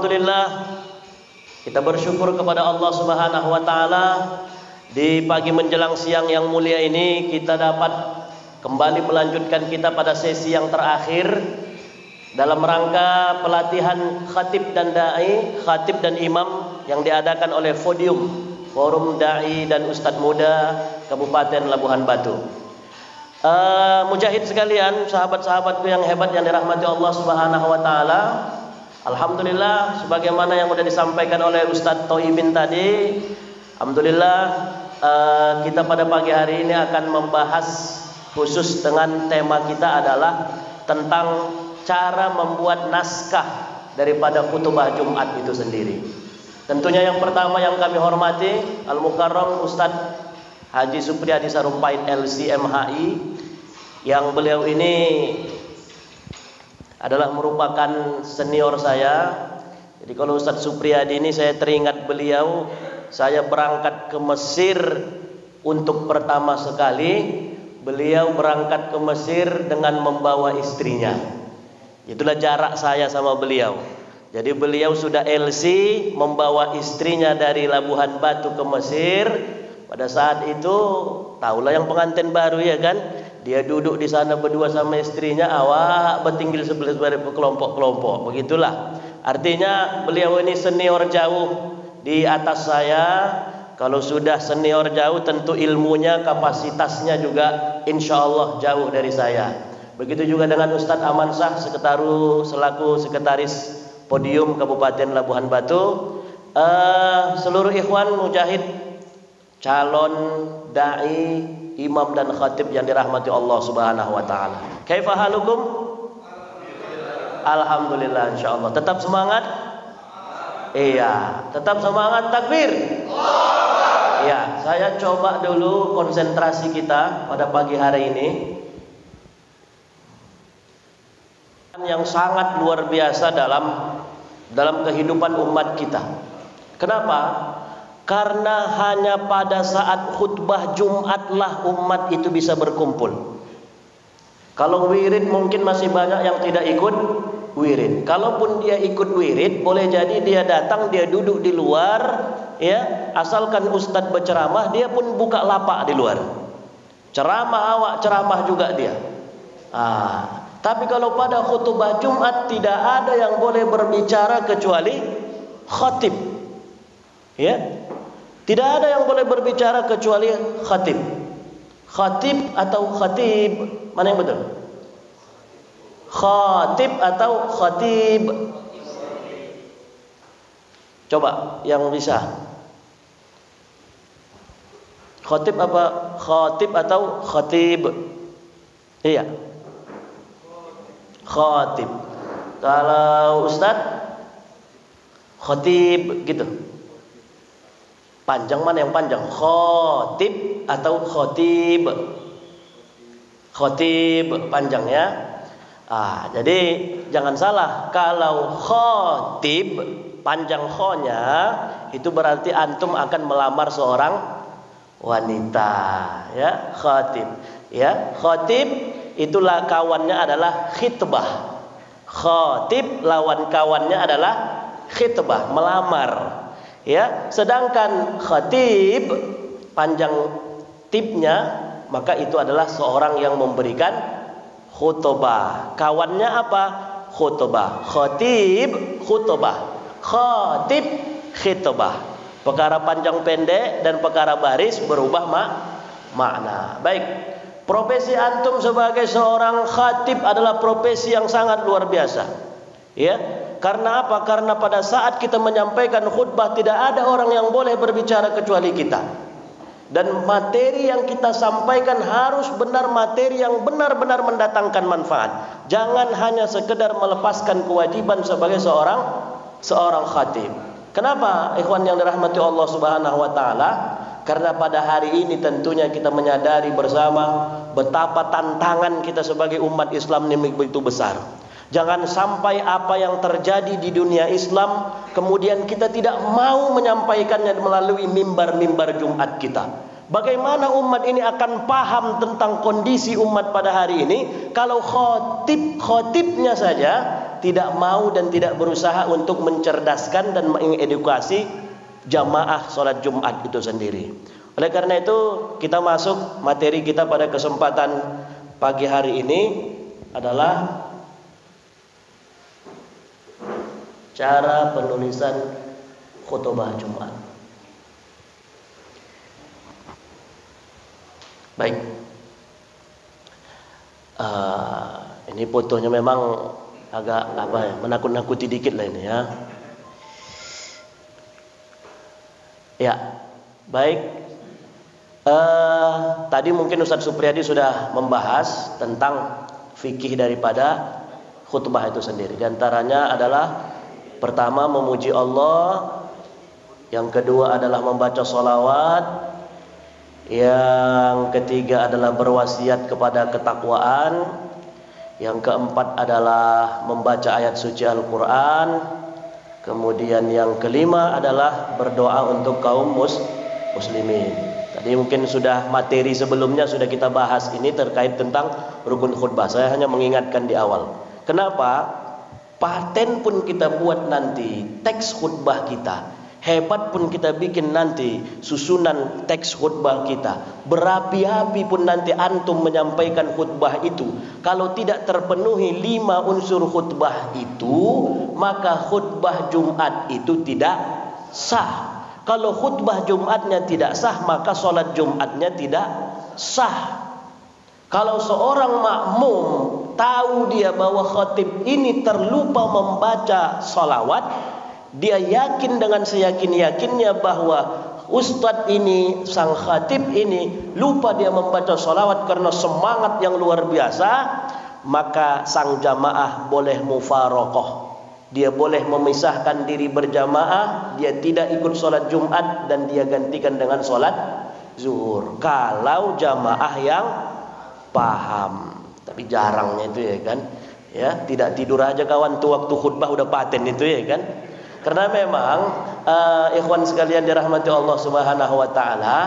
Alhamdulillah, kita bersyukur kepada Allah Subhanahu wa taala. Di pagi menjelang siang yang mulia ini kita dapat kembali melanjutkan kita pada sesi yang terakhir dalam rangka pelatihan khatib dan dai, khatib dan imam yang diadakan oleh Forum Dai dan Ustadz Muda Kabupaten Labuhan Batu. Mujahid sekalian, sahabat-sahabatku yang hebat yang dirahmati Allah Subhanahu wa taala. Alhamdulillah, sebagaimana yang sudah disampaikan oleh Ustadz Thoibin tadi, alhamdulillah kita pada pagi hari ini akan membahas khusus dengan tema kita adalah tentang cara membuat naskah daripada khutbah Jumat itu sendiri. Tentunya yang pertama yang kami hormati Al-Mukarram Ustadz Haji Supriyadi Sarumpait LCMHI, yang beliau ini adalah merupakan senior saya. Jadi kalau Ustadz Supriyadi ini saya teringat beliau, saya berangkat ke Mesir untuk pertama sekali. Beliau berangkat ke Mesir dengan membawa istrinya. Itulah jarak saya sama beliau. Jadi beliau sudah LC membawa istrinya dari Labuhan Batu ke Mesir. Pada saat itu, tahulah yang pengantin baru ya kan? Dia duduk di sana berdua sama istrinya, awak bertinggal sebelah kelompok-kelompok. Begitulah. Artinya beliau ini senior jauh di atas saya. Kalau sudah senior jauh, tentu ilmunya, kapasitasnya juga insya Allah jauh dari saya. Begitu juga dengan Ustadz Amansah selaku sekretaris Podium Kabupaten Labuhan Batu. Seluruh ikhwan mujahid, calon dai, imam dan khatib yang dirahmati Allah Subhanahu wa taala. Kaifa halukum? Alhamdulillah insyaallah. Tetap semangat? Iya, tetap semangat. Takbir. Ya, saya coba dulu konsentrasi kita pada pagi hari ini yang sangat luar biasa dalam kehidupan umat kita. Kenapa? Karena hanya pada saat khutbah Jumatlah umat itu bisa berkumpul. Kalau wirid mungkin masih banyak yang tidak ikut wirid. Kalaupun dia ikut wirid, boleh jadi dia datang, dia duduk di luar, ya. Asalkan ustadz berceramah, dia pun buka lapak di luar. Ceramah awak, ceramah juga dia. Tapi kalau pada khutbah Jumat tidak ada yang boleh berbicara kecuali khatib. Ya. Tidak ada yang boleh berbicara kecuali khatib. Khatib atau khatib, mana yang betul? Khatib atau khatib? Coba yang bisa. Khatib apa? Khatib atau khatib? Iya. Khatib. Kalau ustaz khatib gitu. Panjang mana yang panjang? Khatib atau khatib? Khatib panjang ya. Jadi jangan salah. Kalau khatib panjang khonya itu berarti antum akan melamar seorang wanita, ya. Khatib, ya. Khatib itulah kawannya adalah khitbah. Khatib lawan kawannya adalah khitbah, melamar. Ya, sedangkan khatib panjang tipnya maka itu adalah seorang yang memberikan khutbah. Kawannya apa? Khutbah. Khatib khutbah. Khatib khutbah. Perkara panjang pendek dan perkara baris berubah makna. Baik. Profesi antum sebagai seorang khatib adalah profesi yang sangat luar biasa. Ya. Karena apa? Karena pada saat kita menyampaikan khutbah tidak ada orang yang boleh berbicara kecuali kita. Dan materi yang kita sampaikan harus benar materi yang benar-benar mendatangkan manfaat. Jangan hanya sekedar melepaskan kewajiban sebagai seorang khatib. Kenapa? Ikhwan yang dirahmati Allah Subhanahu wa taala, karena pada hari ini tentunya kita menyadari bersama betapa tantangan kita sebagai umat Islam ini begitu besar. Jangan sampai apa yang terjadi di dunia Islam kemudian kita tidak mau menyampaikannya melalui mimbar-mimbar Jumat kita. Bagaimana umat ini akan paham tentang kondisi umat pada hari ini kalau khotibnya saja tidak mau dan tidak berusaha untuk mencerdaskan dan mengedukasi jamaah sholat Jumat itu sendiri. Oleh karena itu kita masuk materi kita pada kesempatan pagi hari ini adalah cara penulisan khutbah Jumat. Baik. Ini fotonya memang agak menakut-nakuti dikit lah ini ya. Ya, baik. Tadi mungkin Ustadz Supriyadi sudah membahas tentang fikih daripada khutbah itu sendiri. Di antaranya adalah pertama memuji Allah, yang kedua adalah membaca sholawat, yang ketiga adalah berwasiat kepada ketakwaan, yang keempat adalah membaca ayat suci Al-Quran, kemudian yang kelima adalah berdoa untuk kaum muslimin. Tadi mungkin sudah materi sebelumnya sudah kita bahas ini terkait tentang rukun khutbah. Saya hanya mengingatkan di awal. Kenapa? Paten pun kita buat nanti teks khutbah kita, hebat pun kita bikin nanti susunan teks khutbah kita, berapi-api pun nanti antum menyampaikan khutbah itu, kalau tidak terpenuhi 5 unsur khutbah itu, maka khutbah Jumat itu tidak sah. Kalau khutbah Jumatnya tidak sah, maka sholat Jumatnya tidak sah. Kalau seorang makmum tahu dia bahwa khatib ini terlupa membaca salawat, dia yakin dengan seyakin-yakinnya bahwa ustadz ini, sang khatib ini lupa dia membaca salawat karena semangat yang luar biasa, maka sang jamaah boleh mufarokoh. Dia boleh memisahkan diri berjamaah, dia tidak ikut sholat Jumat dan dia gantikan dengan sholat zuhur. Kalau jamaah yang paham, tapi jarangnya itu ya kan, ya tidak tidur aja kawan tuh waktu khutbah udah paten itu ya kan. Karena memang ikhwan sekalian dirahmati Allah Subhanahu wa taala,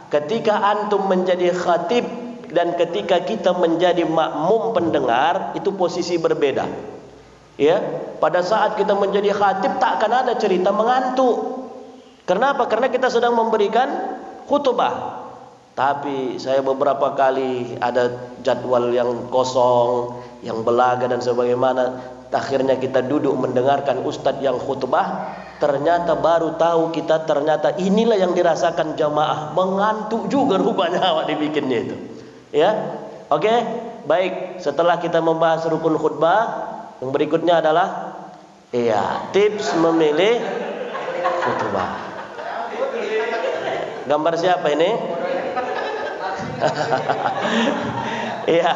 ketika antum menjadi khatib dan ketika kita menjadi makmum pendengar itu posisi berbeda. Ya, pada saat kita menjadi khatib tak akan ada cerita mengantuk. Kenapa? Karena kita sedang memberikan khutbah. Tapi saya beberapa kali ada jadwal yang kosong, yang belaga dan sebagaimana, akhirnya kita duduk mendengarkan ustadz yang khutbah, ternyata baru tahu kita ternyata inilah yang dirasakan jamaah, mengantuk juga rupanya awak dibikinnya itu. Ya, oke, baik. Setelah kita membahas rukun khutbah, yang berikutnya adalah tips memilih khutbah. Gambar siapa ini? Iya,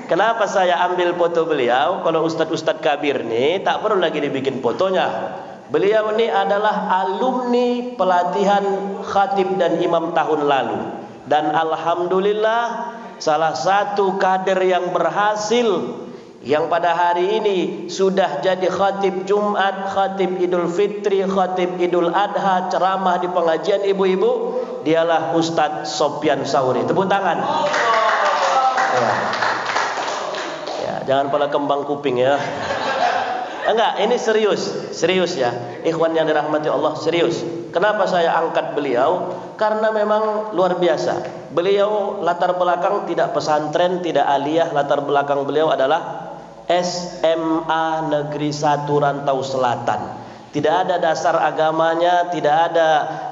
kenapa saya ambil foto beliau? Kalau ustadz-ustadz kabir nih tak perlu lagi dibikin fotonya. Beliau ini adalah alumni pelatihan khatib dan imam tahun lalu, dan alhamdulillah salah satu kader yang berhasil, yang pada hari ini sudah jadi khatib Jumat, khatib Idul Fitri, khatib Idul Adha, ceramah di pengajian ibu-ibu, dialah Ustadz Sofyan Sauri. Tepuk tangan. Ya, jangan pala kembang kuping ya. Enggak, ini serius ya. Ikhwan yang dirahmati Allah, serius. Kenapa saya angkat beliau? Karena memang luar biasa. Beliau latar belakang tidak pesantren, tidak aliyah, latar belakang beliau adalah SMA Negeri 1 Rantau Selatan. Tidak ada dasar agamanya, tidak ada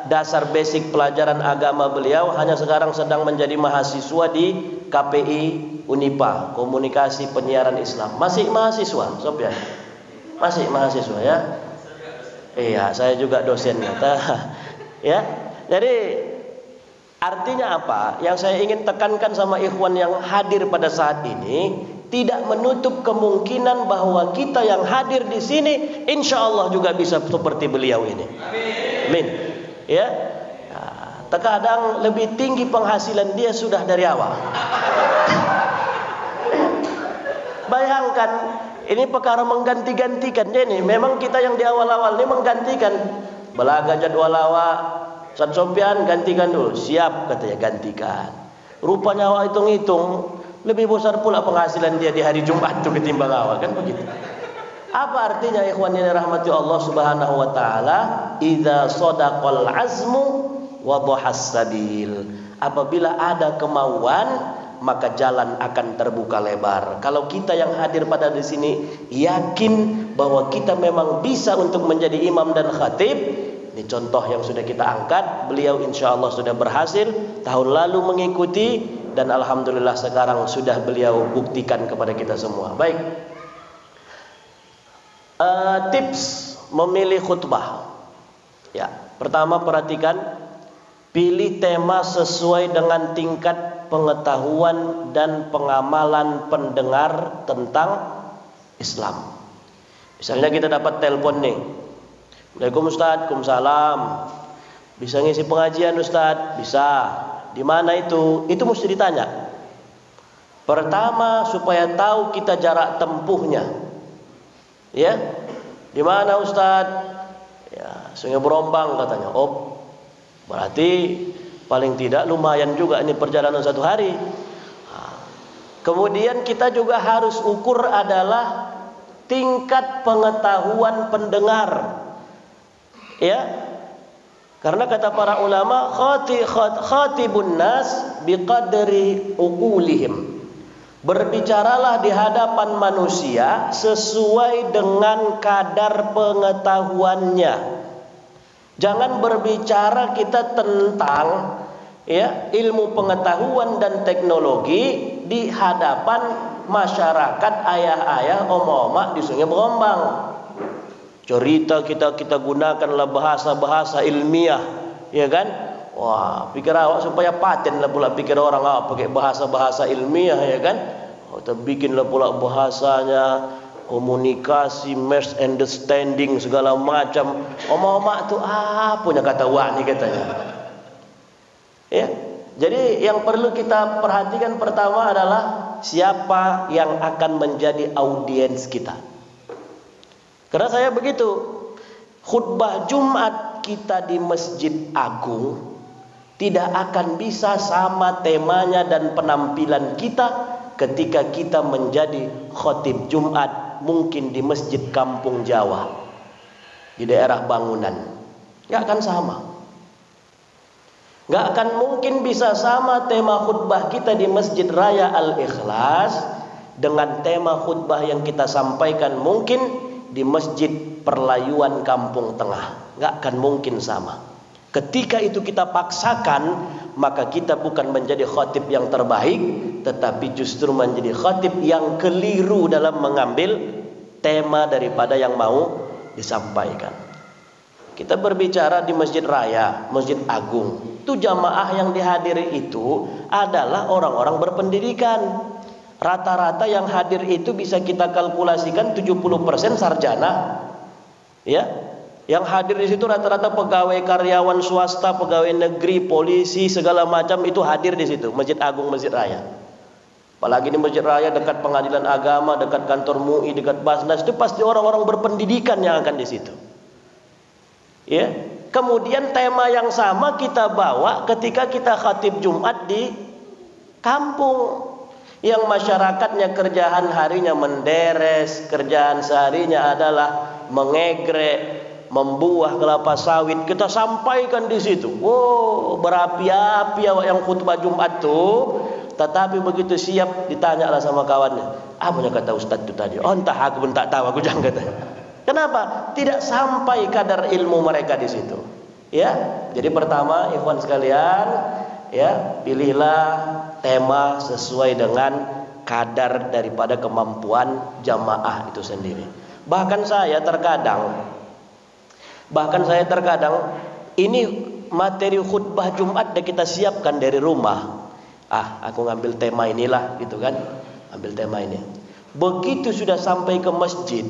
dasar basic pelajaran agama beliau, hanya sekarang sedang menjadi mahasiswa di KPI Unipa, Komunikasi Penyiaran Islam. Masih mahasiswa, Sob ya? Masih mahasiswa ya? Iya, saya juga dosen kata. Ya. Jadi artinya apa? Yang saya ingin tekankan sama ikhwan yang hadir pada saat ini, tidak menutup kemungkinan bahwa kita yang hadir di sini insya Allah juga bisa seperti beliau ini. Amin. Ya. Nah, terkadang lebih tinggi penghasilan dia sudah dari awal. Bayangkan, ini perkara mengganti-gantikan. Jadi memang kita yang di awal-awal ini menggantikan. Belaga jadwal awak, Ustaz Sofyan gantikan dulu. Siap katanya, gantikan. Rupanya awak hitung-hitung lebih besar pula penghasilan dia di hari Jumat itu ketimbang awal, kan begitu. Apa artinya ikhwan yang dirahmati Allah Subhanahu wa taala? Idza shadaqal azmu wa dhahas sabil. Apabila ada kemauan, maka jalan akan terbuka lebar. Kalau kita yang hadir pada di sini yakin bahwa kita memang bisa untuk menjadi imam dan khatib, ini contoh yang sudah kita angkat. Beliau insya Allah sudah berhasil tahun lalu mengikuti, dan alhamdulillah sekarang sudah beliau buktikan kepada kita semua. Baik, tips memilih khutbah. Ya, pertama perhatikan, pilih tema sesuai dengan tingkat pengetahuan dan pengamalan pendengar tentang Islam. Misalnya kita dapat telepon nih, Assalamualaikum Ustaz, Waalaikumsalam. Bisa ngisi pengajian Ustaz? Bisa. Di mana itu? Itu mesti ditanya. Pertama supaya tahu kita jarak tempuhnya. Ya, di mana Ustaz? Ya, Sungai Berombang katanya. Oh, berarti paling tidak lumayan juga ini perjalanan 1 hari. Kemudian kita juga harus ukur adalah tingkat pengetahuan pendengar. Ya, karena kata para ulama, khatibun nas biqadri uqulihim. Berbicaralah di hadapan manusia sesuai dengan kadar pengetahuannya. Jangan berbicara kita tentang ya ilmu pengetahuan dan teknologi di hadapan masyarakat ayah-ayah, om-oma di Sungai Berombang. Cerita kita gunakanlah bahasa-bahasa ilmiah, ya kan? Wah, pikir awak supaya paten lah pula pikir orang pakai bahasa-bahasa ilmiah, ya kan? Kita bikinlah pula bahasanya komunikasi, mass understanding segala macam. Oma-oma tu punya kata wani katanya. Ya. Jadi yang perlu kita perhatikan pertama adalah siapa yang akan menjadi audiens kita. Karena saya begitu, khutbah Jumat kita di Masjid Agung tidak akan bisa sama temanya dan penampilan kita ketika kita menjadi khatib Jumat mungkin di masjid kampung Jawa, di daerah bangunan. Gak akan sama. Gak akan mungkin bisa sama tema khutbah kita di Masjid Raya Al-Ikhlas dengan tema khutbah yang kita sampaikan mungkin di Masjid Perlayuan Kampung Tengah. Gak akan mungkin sama. Ketika itu kita paksakan, maka kita bukan menjadi khatib yang terbaik, tetapi justru menjadi khatib yang keliru dalam mengambil tema daripada yang mau disampaikan. Kita berbicara di Masjid Raya, Masjid Agung. Itu jamaah yang dihadiri itu adalah orang-orang berpendidikan. Rata-rata yang hadir itu bisa kita kalkulasikan 70% sarjana. Ya. Yang hadir di situ rata-rata pegawai karyawan swasta, pegawai negeri, polisi, segala macam itu hadir di situ. Masjid Agung, Masjid Raya. Apalagi di Masjid Raya dekat pengadilan agama, dekat kantor MUI, dekat Basnas, itu pasti orang-orang berpendidikan yang akan di situ. Ya. Kemudian tema yang sama kita bawa ketika kita khatib Jumat di kampung yang masyarakatnya kerjaan harinya menderes, kerjaan seharinya adalah mengegrek, membuah kelapa sawit. Kita sampaikan di situ. Oh, berapi-api awak yang khutbah Jumat tuh. Tetapi begitu siap ditanyalah sama kawannya, apa yang kata Ustaz itu tadi? Oh, entah, aku pun tak tahu, aku jangan kata. Kenapa? Tidak sampai kadar ilmu mereka di situ. Ya, jadi pertama, ikhwan sekalian, ya, pilihlah tema sesuai dengan kadar daripada kemampuan jamaah itu sendiri. Bahkan saya terkadang ini materi khutbah Jumat yang kita siapkan dari rumah. Aku ngambil tema inilah, gitu kan? Ambil tema ini. Begitu sudah sampai ke masjid,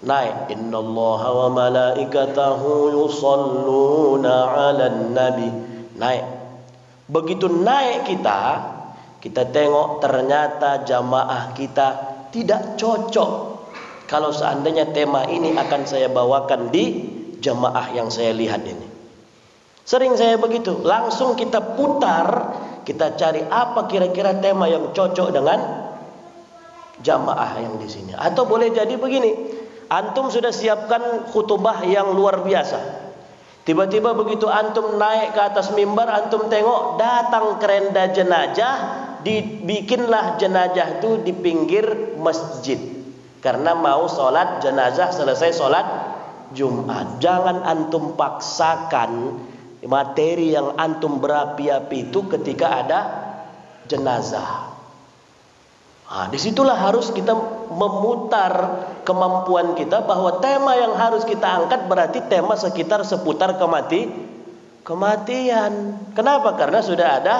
naik, innallaha wa malaikatahu yusalluna 'alan nabi. Naik. Begitu naik kita tengok ternyata jamaah kita tidak cocok. Kalau seandainya tema ini akan saya bawakan di jamaah yang saya lihat ini. Sering saya begitu, langsung kita putar, kita cari apa kira-kira tema yang cocok dengan jamaah yang di sini. Atau boleh jadi begini, Antum sudah siapkan khutbah yang luar biasa. Tiba-tiba begitu antum naik ke atas mimbar, antum tengok datang kerenda jenazah, dibikinlah jenazah itu di pinggir masjid. Karena mau sholat jenazah selesai sholat Jumat. Jangan antum paksakan materi yang antum berapi-api itu ketika ada jenazah. Nah, disitulah harus kita memutar kemampuan kita bahwa tema yang harus kita angkat berarti tema seputar kematian. Kenapa? Karena sudah ada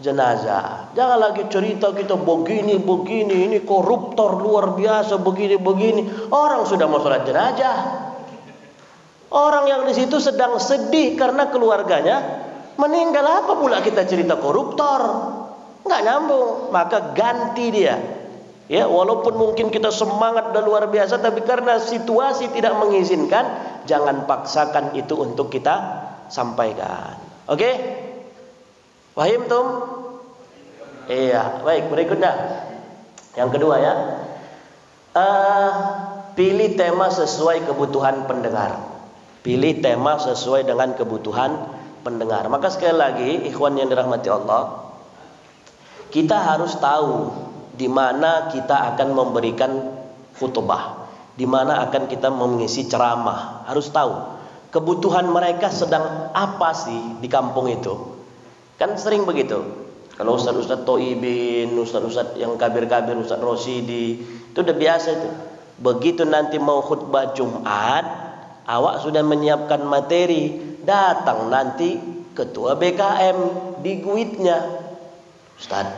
jenazah. Jangan lagi cerita kita begini, ini koruptor luar biasa, begini. Orang sudah mau sholat jenazah. Orang yang di situ sedang sedih karena keluarganya meninggal, apa pula kita cerita koruptor? Nggak nyambung. Maka ganti dia. Ya, walaupun mungkin kita semangat dan luar biasa, tapi karena situasi tidak mengizinkan, jangan paksakan itu untuk kita sampaikan. Oke? Paham tum? Iya, baik, berikutnya. Yang kedua ya. Pilih tema sesuai kebutuhan pendengar. Pilih tema sesuai dengan kebutuhan pendengar. Maka sekali lagi, ikhwan yang dirahmati Allah, kita harus tahu di mana kita akan memberikan khutbah, di mana akan kita mengisi ceramah. Harus tahu kebutuhan mereka sedang apa sih di kampung itu. Kan sering begitu. Kalau Ustaz-Ustaz Toibin, Ustaz-Ustaz yang kabir-kabir, Ustaz Rosidi, itu udah biasa itu. Begitu nanti mau khutbah Jumat, awak sudah menyiapkan materi, datang nanti ketua BKM di guitnya. Ustaz,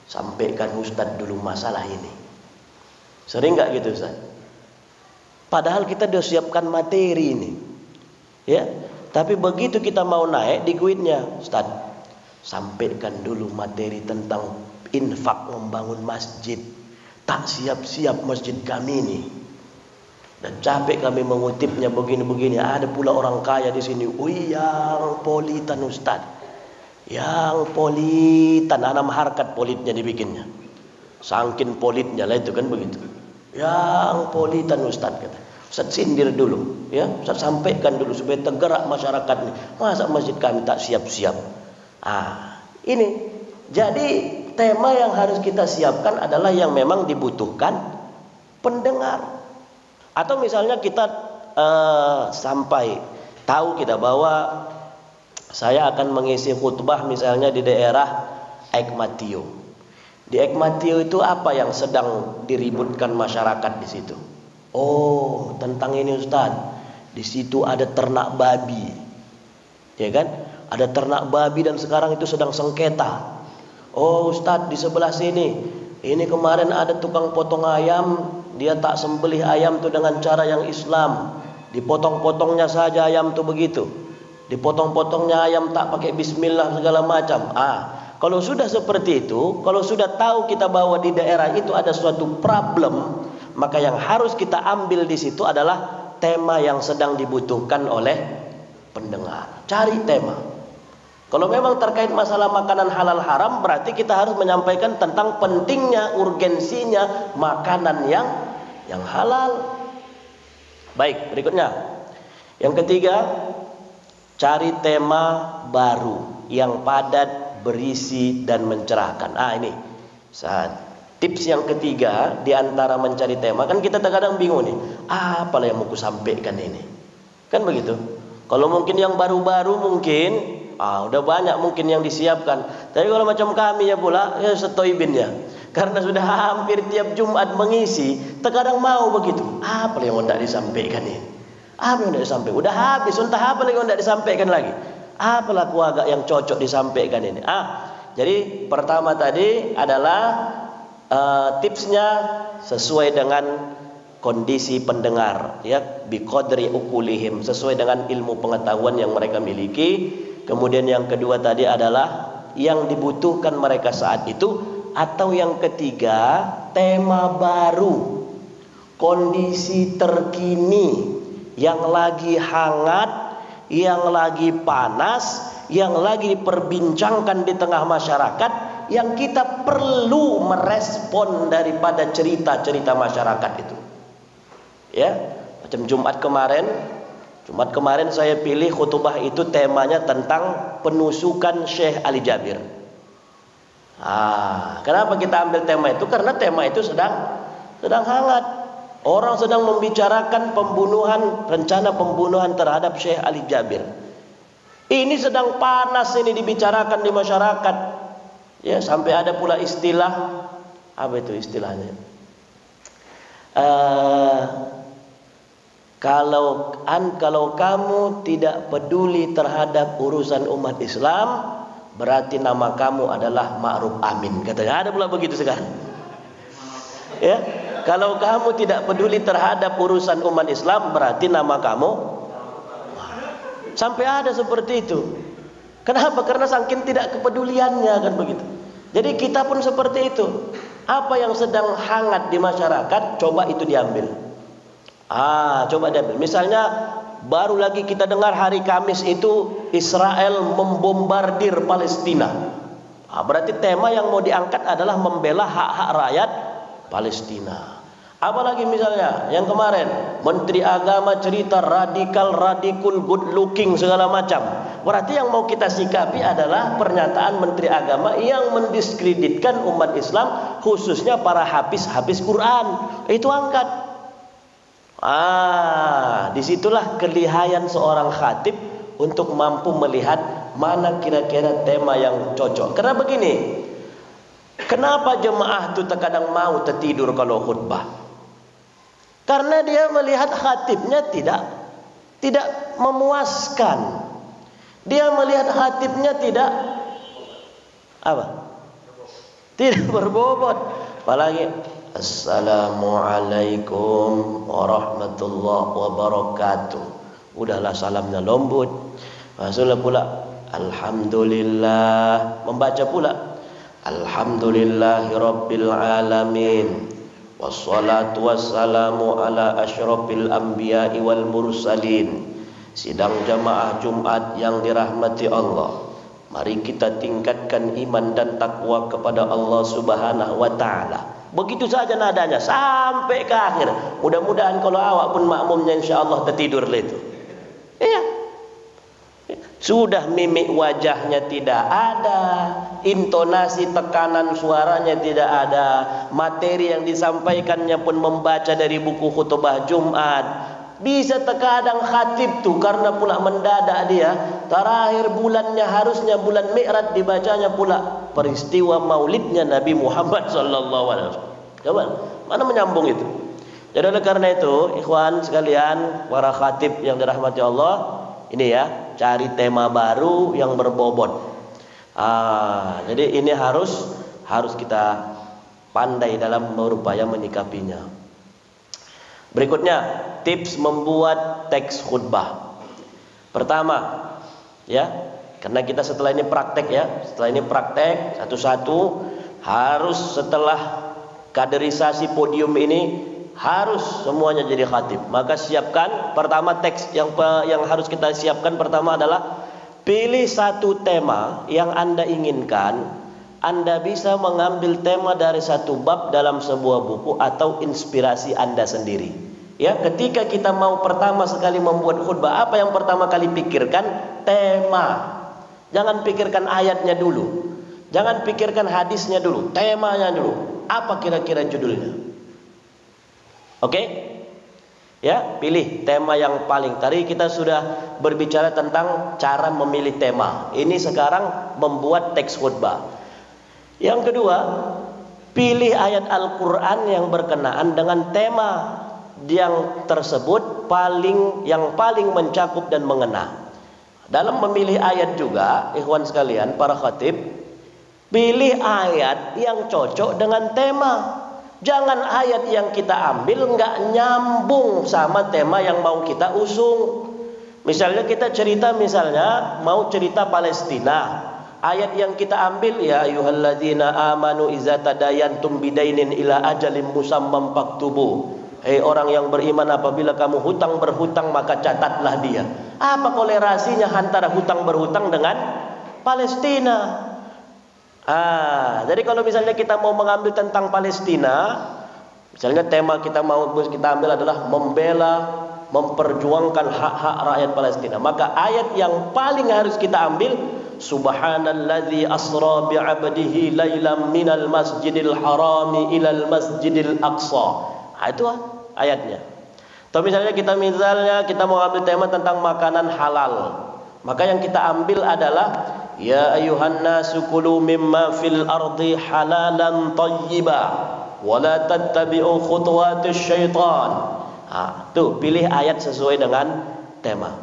sampaikan Ustaz dulu masalah ini. Sering nggak gitu Ustaz? Padahal kita sudah siapkan materi ini, ya. Tapi begitu kita mau naik di guitnya, Ustaz, sampaikan dulu materi tentang infak membangun masjid. Tak siap-siap masjid kami ini. Dan capek kami mengutipnya begini-begini. Ada pula orang kaya di sini. Yang politan Ustaz. Yang politan, anam harkat politnya dibikinnya. Sangkin politnya lah itu kan begitu. Yang politan Ustaz kata. Ustaz sindir dulu, ya. Ustaz sampaikan dulu supaya tergerak masyarakat ini. Masa masjid kami tak siap-siap? Ini. Jadi tema yang harus kita siapkan adalah yang memang dibutuhkan pendengar. Atau misalnya kita sampai tahu kita bahwa saya akan mengisi khutbah misalnya di daerah Ekmatio. Di Ekmatio itu apa yang sedang diributkan masyarakat di situ? Oh, tentang ini Ustaz. Di situ ada ternak babi. Ya kan? Ada ternak babi dan sekarang itu sedang sengketa. Oh Ustaz, di sebelah sini. Ini kemarin ada tukang potong ayam, dia tak sembelih ayam itu dengan cara yang Islam. Dipotong-potongnya saja ayam itu begitu. Dipotong-potongnya ayam tak pakai bismillah segala macam. Kalau sudah seperti itu, kalau sudah tahu kita bahwa di daerah itu ada suatu problem, maka yang harus kita ambil di situ adalah tema yang sedang dibutuhkan oleh pendengar. Cari tema. Kalau memang terkait masalah makanan halal haram, berarti kita harus menyampaikan tentang pentingnya, urgensinya makanan yang halal. Baik, berikutnya. Yang ketiga, cari tema baru yang padat, berisi dan mencerahkan. Ini tips yang ketiga di antara mencari tema. Kan kita terkadang bingung nih, apalah yang mau ku sampaikan ini? Kan begitu. Kalau mungkin yang baru-baru mungkin udah banyak mungkin yang disiapkan. Tapi kalau macam kami ya pula, ya setoibin ya. Karena sudah hampir tiap Jumat mengisi, terkadang mau begitu. Apa yang hendak disampaikan ini? Apa yang hendak disampaikan? Udah habis, entah apa lagi yang hendak disampaikan lagi. Apalah agak yang cocok disampaikan ini? Jadi pertama tadi adalah tipsnya sesuai dengan kondisi pendengar, ya, biqadri ukulihim, sesuai dengan ilmu pengetahuan yang mereka miliki. Kemudian yang kedua tadi adalah yang dibutuhkan mereka saat itu, atau yang ketiga tema baru, kondisi terkini yang lagi hangat, yang lagi panas, yang lagi diperbincangkan di tengah masyarakat, yang kita perlu merespon daripada cerita-cerita masyarakat itu. Ya, macam Jumat kemarin saya pilih khutbah itu temanya tentang penusukan Syekh Ali Jabir. Kenapa kita ambil tema itu? Karena tema itu sedang hangat. Orang sedang membicarakan rencana pembunuhan terhadap Syekh Ali Jabir. Ini sedang panas ini dibicarakan di masyarakat. Ya, sampai ada pula istilah, apa itu istilahnya? Kalau kamu tidak peduli terhadap urusan umat Islam, berarti nama kamu adalah Ma'ruf Amin, katanya. Ada pula begitu sekarang. Ya, kalau kamu tidak peduli terhadap urusan umat Islam, berarti nama kamu. Sampai ada seperti itu. Kenapa? Karena saking tidak kepeduliannya, kan begitu. Jadi kita pun seperti itu. Apa yang sedang hangat di masyarakat, coba itu diambil. Coba diambil. Misalnya baru lagi kita dengar hari Kamis itu Israel membombardir Palestina. Berarti tema yang mau diangkat adalah membela hak-hak rakyat Palestina. Apalagi misalnya yang kemarin Menteri Agama cerita radikal, good looking segala macam. Berarti yang mau kita sikapi adalah pernyataan Menteri Agama yang mendiskreditkan umat Islam, khususnya para hafiz Quran. Itu angkat. Disitulah kelihayan seorang khatib untuk mampu melihat mana kira-kira tema yang cocok. Karena begini, kenapa jemaah itu terkadang mau tertidur kalau khutbah? Karena dia melihat khatibnya tidak memuaskan. Dia melihat khatibnya tidak berbobot. Apalagi Assalamualaikum warahmatullahi wabarakatuh. Udahlah salamnya lembut. Maksudnya pula Alhamdulillah. Membaca pula Alhamdulillahirabbil alamin. Wassalatu wassalamu ala asyrafil anbiya'i wal mursalin. Sidang jamaah Jumat yang dirahmati Allah, mari kita tingkatkan iman dan takwa kepada Allah Subhanahu wa taala. Begitu saja nadanya sampai ke akhir. Mudah-mudahan kalau awak pun makmumnya insyaallah tertidur itu. Iya. Sudah mimik wajahnya tidak ada, intonasi tekanan suaranya tidak ada, materi yang disampaikannya pun membaca dari buku khutbah Jumat. Bisa terkadang khatib tuh karena pula mendadak dia, terakhir bulannya harusnya bulan Mi'raj dibacanya pula peristiwa maulidnya Nabi Muhammad sallallahu alaihi wasallam. Coba, mana menyambung itu? Jadi oleh karena itu, ikhwan sekalian, para khatib yang dirahmati Allah, ini ya, cari tema baru yang berbobot. Jadi ini harus kita pandai dalam berupaya menyikapinya. Berikutnya, tips membuat teks khutbah. Pertama, ya, karena kita setelah ini praktek satu-satu, harus setelah kaderisasi podium ini harus semuanya jadi khatib. Maka siapkan pertama teks yang harus kita siapkan pertama adalah pilih satu tema yang Anda inginkan. Anda bisa mengambil tema dari satu bab dalam sebuah buku atau inspirasi Anda sendiri. Ya, ketika kita mau pertama sekali membuat khutbah, apa yang pertama kali pikirkan? Tema. Jangan pikirkan ayatnya dulu. Jangan pikirkan hadisnya dulu, temanya dulu. Apa kira-kira judulnya? Oke? Ya, pilih tema yang paling. Tadi kita sudah berbicara tentang cara memilih tema. Ini sekarang membuat teks khutbah. Yang kedua, pilih ayat Al-Quran yang berkenaan dengan tema yang tersebut yang paling mencakup dan mengena. Dalam memilih ayat juga, ikhwan sekalian, para khatib, pilih ayat yang cocok dengan tema. Jangan ayat yang kita ambil nggak nyambung sama tema yang mau kita usung. Misalnya kita mau cerita Palestina. Ayat yang kita ambil, ya ayyuhalladzina amanu iza tadayantum bidainin ila ajalin musammam faktubu. Hei orang yang beriman, apabila kamu hutang berhutang maka catatlah dia. Apa kolerasinya antara hutang berhutang dengan Palestina? Jadi kalau misalnya kita mau mengambil tentang Palestina, Misalnya tema kita ambil adalah membela, memperjuangkan hak-hak rakyat Palestina. Maka ayat yang paling harus kita ambil, Subhanalladzi asra bi'abdihi lailam minal masjidil harami ilal masjidil aqsa. Itu ayatnya. Atau misalnya kita mau ambil tema tentang makanan halal. Maka yang kita ambil adalah ya ayuhan nasu kulu mimma fil ardi halalan thayyiba wa la tattabi'u khutuwatis syaitan. Tuh pilih ayat sesuai dengan tema.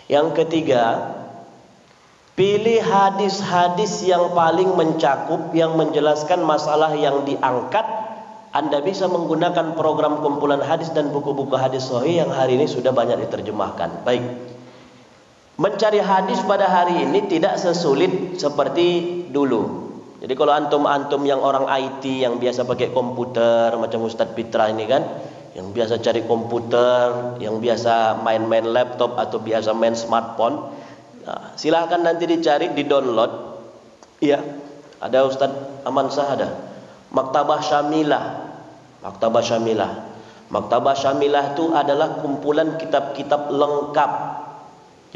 Yang ketiga, pilih hadis-hadis yang paling mencakup, yang menjelaskan masalah yang diangkat. Anda bisa menggunakan program kumpulan hadis dan buku-buku hadis sahih yang hari ini sudah banyak diterjemahkan. Baik. Mencari hadis pada hari ini tidak sesulit seperti dulu. Jadi kalau antum-antum yang orang IT yang biasa pakai komputer macam Ustadz Fitra ini kan, yang biasa cari komputer, yang biasa main-main laptop atau biasa main smartphone, silahkan nanti dicari, di-download. Iya, ada Ustadz Amansyah ada. Maktabah Syamilah. Maktabah Syamilah itu adalah kumpulan kitab-kitab lengkap.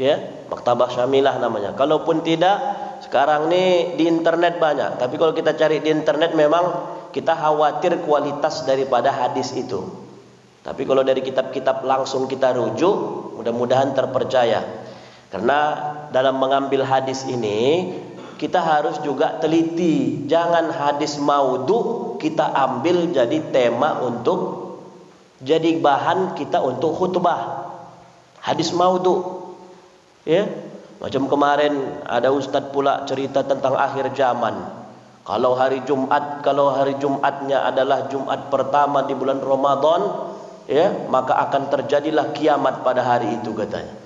Ya, Maktabah Syamilah namanya. Kalaupun tidak, sekarang nih di internet banyak. Tapi kalau kita cari di internet memang kita khawatir kualitas daripada hadis itu. Tapi kalau dari kitab-kitab langsung kita rujuk, mudah-mudahan terpercaya. Karena dalam mengambil hadis ini kita harus juga teliti. Jangan hadis maudhu kita ambil jadi tema untuk jadi bahan kita untuk khutbah. Hadis maudhu. Ya, macam kemarin ada ustadz pula cerita tentang akhir zaman. Kalau hari Jumatnya adalah Jumat pertama di bulan Ramadan, ya, maka akan terjadilah kiamat pada hari itu katanya.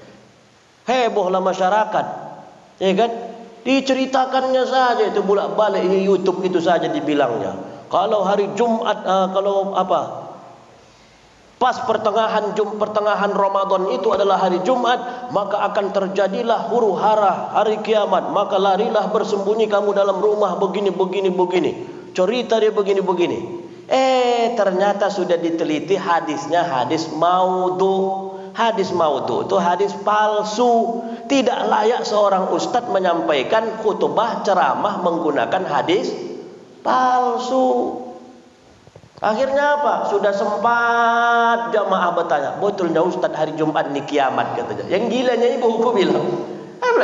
Hebohlah masyarakat, ya kan? Diceritakannya saja itu bolak-balik di YouTube itu saja dibilangnya. Kalau hari Jumat, pas pertengahan Ramadan itu adalah hari Jumat, maka akan terjadilah huru hara hari kiamat. Maka larilah bersembunyi kamu dalam rumah begini. Cerita dia begini. Ternyata sudah diteliti hadisnya hadis maudhu. Hadis maudhu itu hadis palsu. Tidak layak seorang ustadz menyampaikan khutbah ceramah menggunakan hadis palsu. Akhirnya apa? Sudah sempat jamaah bertanya, betulnya ustadz hari Jumat ini kiamat katanya. Yang gilanya ibu bilang,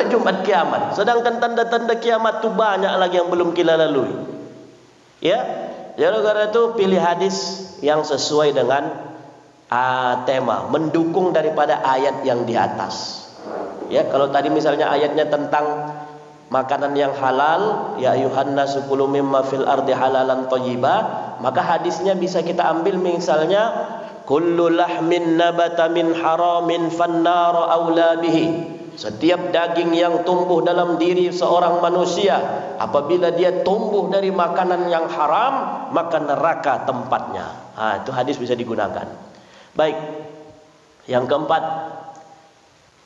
Jumat kiamat. Sedangkan tanda-tanda kiamat itu banyak lagi yang belum kita lalui. Ya, jadi karena itu pilih hadis yang sesuai dengan tema, mendukung daripada ayat yang di atas. Ya, kalau tadi misalnya ayatnya tentang makanan yang halal, ya ayuhan nasu kulu mimma fil ardi halalan thayyiba, maka hadisnya bisa kita ambil misalnya kullu lahmin nabata min haramin fannar aula bihi. Setiap daging yang tumbuh dalam diri seorang manusia, apabila dia tumbuh dari makanan yang haram, maka neraka tempatnya. Itu hadis bisa digunakan. Baik. Yang keempat,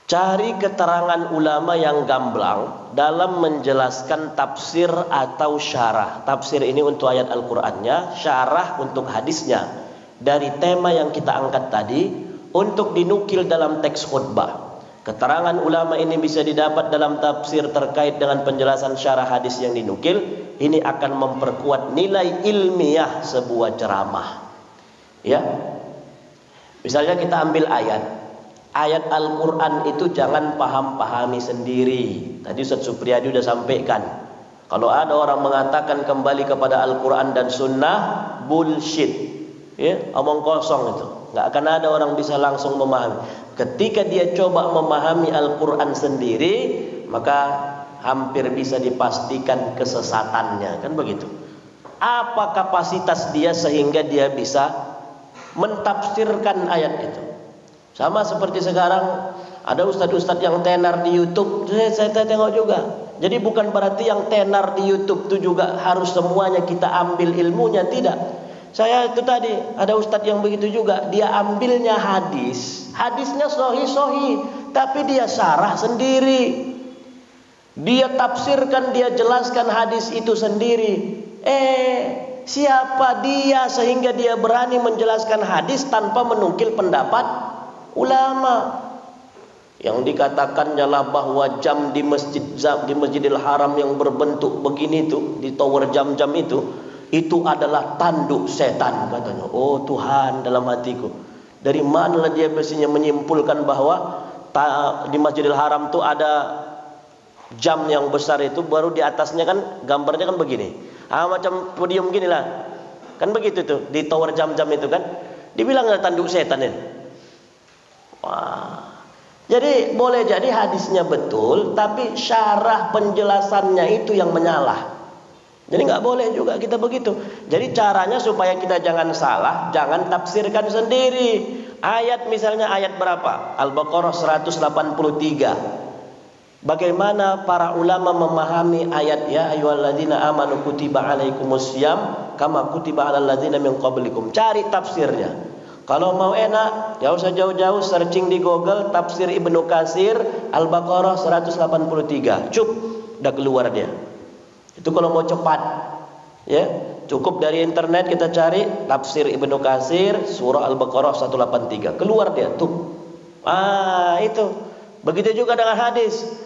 cari keterangan ulama yang gamblang dalam menjelaskan tafsir atau syarah. Tafsir ini untuk ayat Al-Qur'annya, syarah untuk hadisnya. Dari tema yang kita angkat tadi untuk dinukil dalam teks khutbah. Keterangan ulama ini bisa didapat dalam tafsir terkait dengan penjelasan syarah hadis yang dinukil. Ini akan memperkuat nilai ilmiah sebuah ceramah. Ya. Misalnya kita ambil ayat Al-Quran itu jangan pahami sendiri. Tadi Ustaz Supriyadi sudah sampaikan. Kalau ada orang mengatakan kembali kepada Al-Quran dan Sunnah, bullshit. Ya, omong kosong itu. Nggak akan ada orang bisa langsung memahami. Ketika dia coba memahami Al-Quran sendiri, maka hampir bisa dipastikan kesesatannya. Kan begitu. Apa kapasitas dia sehingga dia bisa mentafsirkan ayat itu? Sama seperti sekarang ada ustadz-ustadz yang tenar di YouTube, saya tengok juga. Jadi bukan berarti yang tenar di YouTube itu juga harus semuanya kita ambil ilmunya, tidak. Saya itu tadi ada ustadz yang begitu juga, dia ambilnya hadisnya sahih, tapi dia syarah sendiri. Dia tafsirkan, dia jelaskan hadis itu sendiri. siapa dia sehingga dia berani menjelaskan hadis tanpa menukil pendapat ulama? Yang dikatakannya lah bahwa jam di Masjidil Haram yang berbentuk begini itu, di tower jam-jam itu adalah tanduk setan katanya. Oh Tuhan, dalam hatiku, dari manalah dia biasanya menyimpulkan bahwa di Masjidil Haram itu ada jam yang besar itu, baru di atasnya kan gambarnya kan begini, macam podium gini lah, kan begitu tuh di tower jam-jam itu kan, dibilang ada tanduk setan ini. Wah, jadi boleh jadi hadisnya betul, tapi syarah penjelasannya itu yang menyalah. Jadi nggak boleh juga kita begitu. Jadi caranya supaya kita jangan salah, jangan tafsirkan sendiri. Ayat misalnya ayat berapa? Al-Baqarah 183. Bagaimana para ulama memahami ayat ya ayyuhalladzina amanu kutiba alaikumussyam kama kutiba alal ladzina min qablikum. Cari tafsirnya. Kalau mau enak, enggak usah jauh-jauh searching di Google tafsir Ibnu Katsir Al-Baqarah 183. Cup, udah keluar dia. Itu kalau mau cepat. Ya, cukup dari internet kita cari tafsir Ibnu Katsir surah Al-Baqarah 183. Keluar dia tuh. Itu. Begitu juga dengan hadis.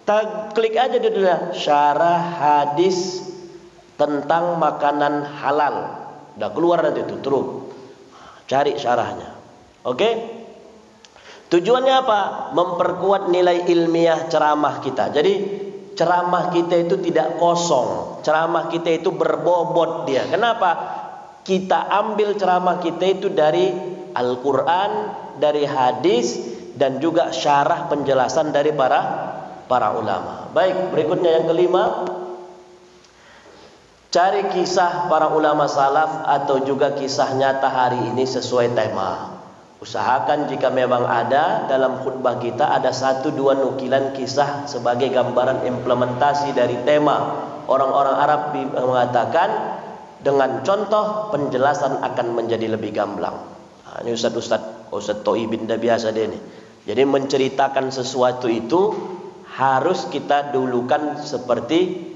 Kita klik aja dulu ya, syarah hadis tentang makanan halal. Udah keluar nanti itu, terus cari syarahnya. Oke? Tujuannya apa? Memperkuat nilai ilmiah ceramah kita. Jadi ceramah kita itu tidak kosong. Ceramah kita itu berbobot dia. Kenapa? Kita ambil ceramah kita itu dari Al-Quran, dari hadis, dan juga syarah penjelasan dari para ulama. Baik, berikutnya yang kelima, cari kisah para ulama salaf atau juga kisah nyata hari ini sesuai tema. Usahakan jika memang ada dalam khutbah kita ada 1-2 nukilan kisah sebagai gambaran implementasi dari tema. Orang-orang Arab mengatakan dengan contoh penjelasan akan menjadi lebih gamblang. Ini Ustaz Toibin dah biasa dia nih. Jadi menceritakan sesuatu itu harus kita dulukan seperti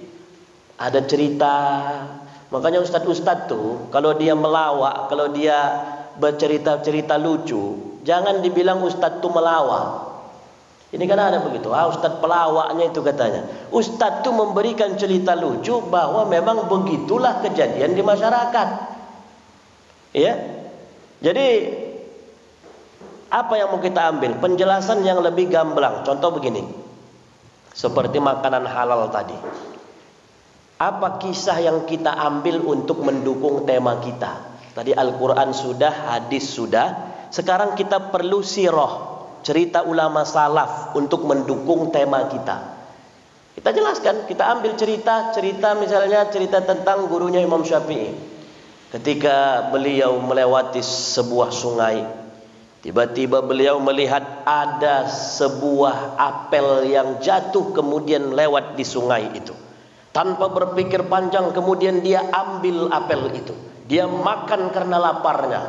ada cerita. Makanya ustadz tuh kalau dia melawak, kalau dia bercerita-cerita lucu, jangan dibilang ustadz tuh melawak. Ini kan ada begitu, ustadz pelawaknya itu katanya. Ustadz tuh memberikan cerita lucu bahwa memang begitulah kejadian di masyarakat. Ya. Jadi apa yang mau kita ambil? Penjelasan yang lebih gamblang. Contoh begini. Seperti makanan halal tadi. Apa kisah yang kita ambil untuk mendukung tema kita? Tadi Al-Quran sudah, hadis sudah. Sekarang kita perlu sirah, cerita ulama salaf untuk mendukung tema kita. Kita jelaskan, kita ambil cerita misalnya cerita tentang gurunya Imam Syafi'i. Ketika beliau melewati sebuah sungai, tiba-tiba beliau melihat ada sebuah apel yang jatuh kemudian lewat di sungai itu. Tanpa berpikir panjang kemudian dia ambil apel itu. Dia makan karena laparnya.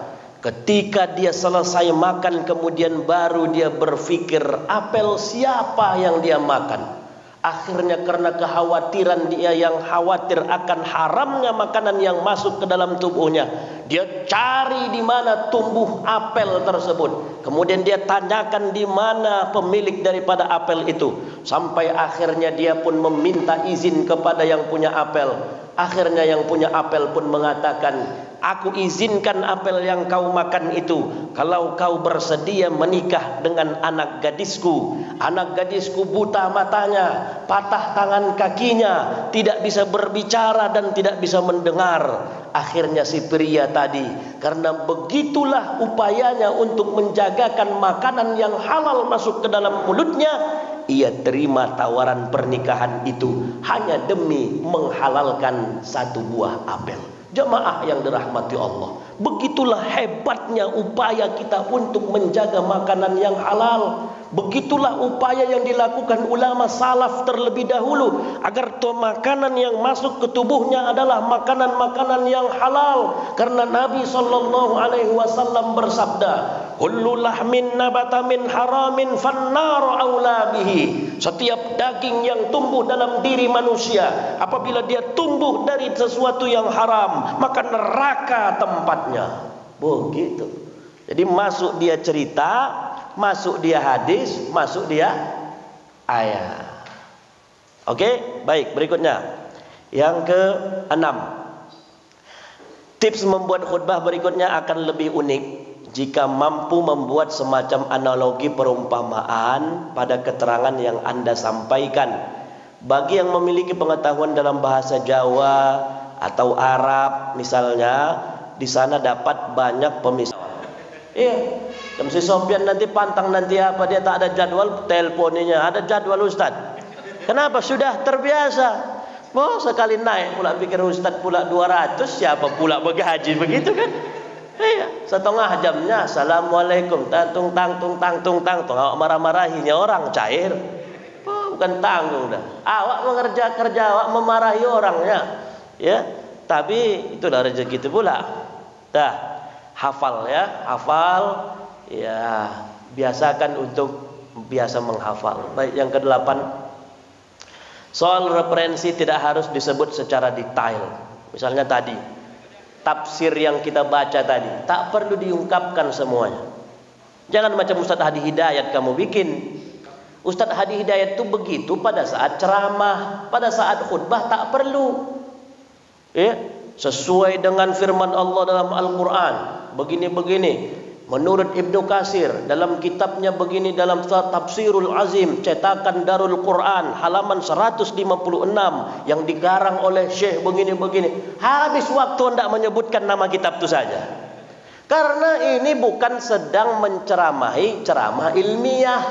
Ketika dia selesai makan kemudian baru dia berpikir apel siapa yang dia makan. Akhirnya karena kekhawatiran dia yang khawatir akan haramnya makanan yang masuk ke dalam tubuhnya, dia cari di mana tumbuh apel tersebut. Kemudian dia tanyakan di mana pemilik daripada apel itu. Sampai akhirnya dia pun meminta izin kepada yang punya apel. Akhirnya yang punya apel pun mengatakan, aku izinkan apel yang kau makan itu kalau kau bersedia menikah dengan anak gadisku. Anak gadisku buta matanya, patah tangan kakinya, tidak bisa berbicara dan tidak bisa mendengar. Akhirnya si pria tadi, karena begitulah upayanya untuk menjagakan makanan yang halal masuk ke dalam mulutnya, ia terima tawaran pernikahan itu hanya demi menghalalkan satu buah apel. Jemaah yang dirahmati Allah, begitulah hebatnya upaya kita untuk menjaga makanan yang halal. Begitulah upaya yang dilakukan ulama salaf terlebih dahulu agar makanan yang masuk ke tubuhnya adalah makanan-makanan yang halal. Karena Nabi SAW bersabda, kullu lahmin nabata min haramin fannaru aula bihi. Setiap daging yang tumbuh dalam diri manusia, apabila dia tumbuh dari sesuatu yang haram, maka neraka tempatnya. Begitu. Jadi masuk dia cerita, masuk dia hadis, masuk dia ayat. Oke, baik, berikutnya. Yang ke-6. Tips membuat khutbah berikutnya akan lebih unik jika mampu membuat semacam analogi perumpamaan pada keterangan yang Anda sampaikan. Bagi yang memiliki pengetahuan dalam bahasa Jawa atau Arab misalnya, di sana dapat banyak pemisah. Iya, si Sofyan nanti pantang nanti apa, dia tak ada jadwal, teleponnya ada jadwal Ustaz. Kenapa? Sudah terbiasa. Oh, sekali naik pula pikir Ustaz pula 200, siapa pula bergaji begitu kan? Iya, setengah jamnya assalamualaikum, tung tang awak marah-marahinya orang cair. Oh, bukan tanggung dah. Awak kerja awak memarahi orangnya. Ya, tapi itulah rezeki itu pula. Dah, hafal ya, hafal. Ya, biasakan untuk biasa menghafal. Baik, yang ke-8. Soal referensi tidak harus disebut secara detail. Misalnya tadi, tafsir yang kita baca tadi, tak perlu diungkapkan semuanya. Jangan macam Ustaz Hadi Hidayat kamu bikin. Ustaz Hadi Hidayat itu begitu pada saat ceramah, pada saat khutbah tak perlu. Ya, sesuai dengan firman Allah dalam Al-Quran. Begini-begini. Menurut Ibnu Katsir dalam kitabnya begini, dalam Tafsirul Azim cetakan Darul Quran halaman 156 yang dikarang oleh Syekh begini-begini. Habis waktu hendak menyebutkan nama kitab itu saja. Karena ini bukan sedang menceramahi ceramah ilmiah.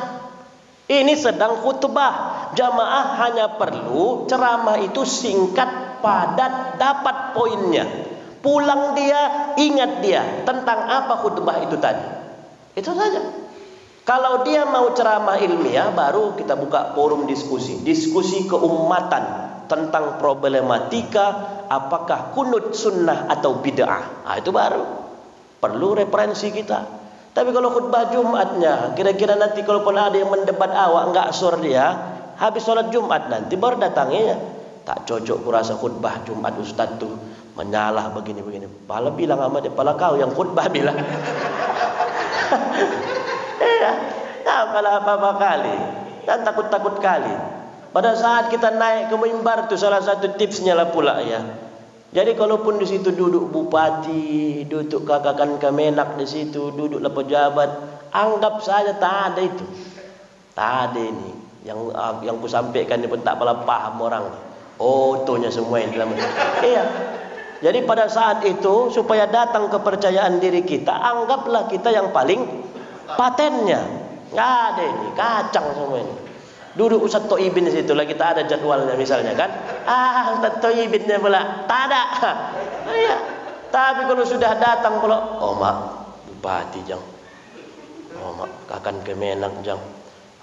Ini sedang khutbah. Jamaah hanya perlu ceramah itu singkat, padat, dapat poinnya. Pulang dia, ingat dia tentang apa khutbah itu tadi. Itu saja. Kalau dia mau ceramah ilmiah, baru kita buka forum diskusi. Diskusi keumatan tentang problematika apakah kunut sunnah atau bid'ah. Itu baru perlu referensi kita. Tapi kalau khutbah Jumatnya, kira-kira nanti kalau pun ada yang mendebat awak, enggak sur dia, habis sholat Jumat nanti baru datanginya. Tak cocok kurasa khutbah Jumat Ustaz tuh menyalah begini-begini. Pala bilang sama dia, pala kau yang khutbah bilang. Iya, apalah apa-apa kali. Dan takut-takut kali. Pada saat kita naik ke mimbar itu salah satu tipsnya lah pula ya. Jadi kalaupun di situ duduk bupati, duduk kakakan Kemenak di situ, duduklah pejabat, anggap saja tak ada itu. Tak ada ini. Yang ku sampaikan ini pun tak pala paham orang. Otonya semua yang dalam. Iya. Jadi pada saat itu supaya datang kepercayaan diri kita, anggaplah kita yang paling patennya. Nggak ada ini, kacang semua ini. Duduk Ustaz Toibin di situ lah, kita ada jadwalnya misalnya kan. Ustaz Toibinnya pula tak ada. Iya. Tapi kalau sudah datang pula, oh mak bupati jang, oh mak kakan Kemenak jang,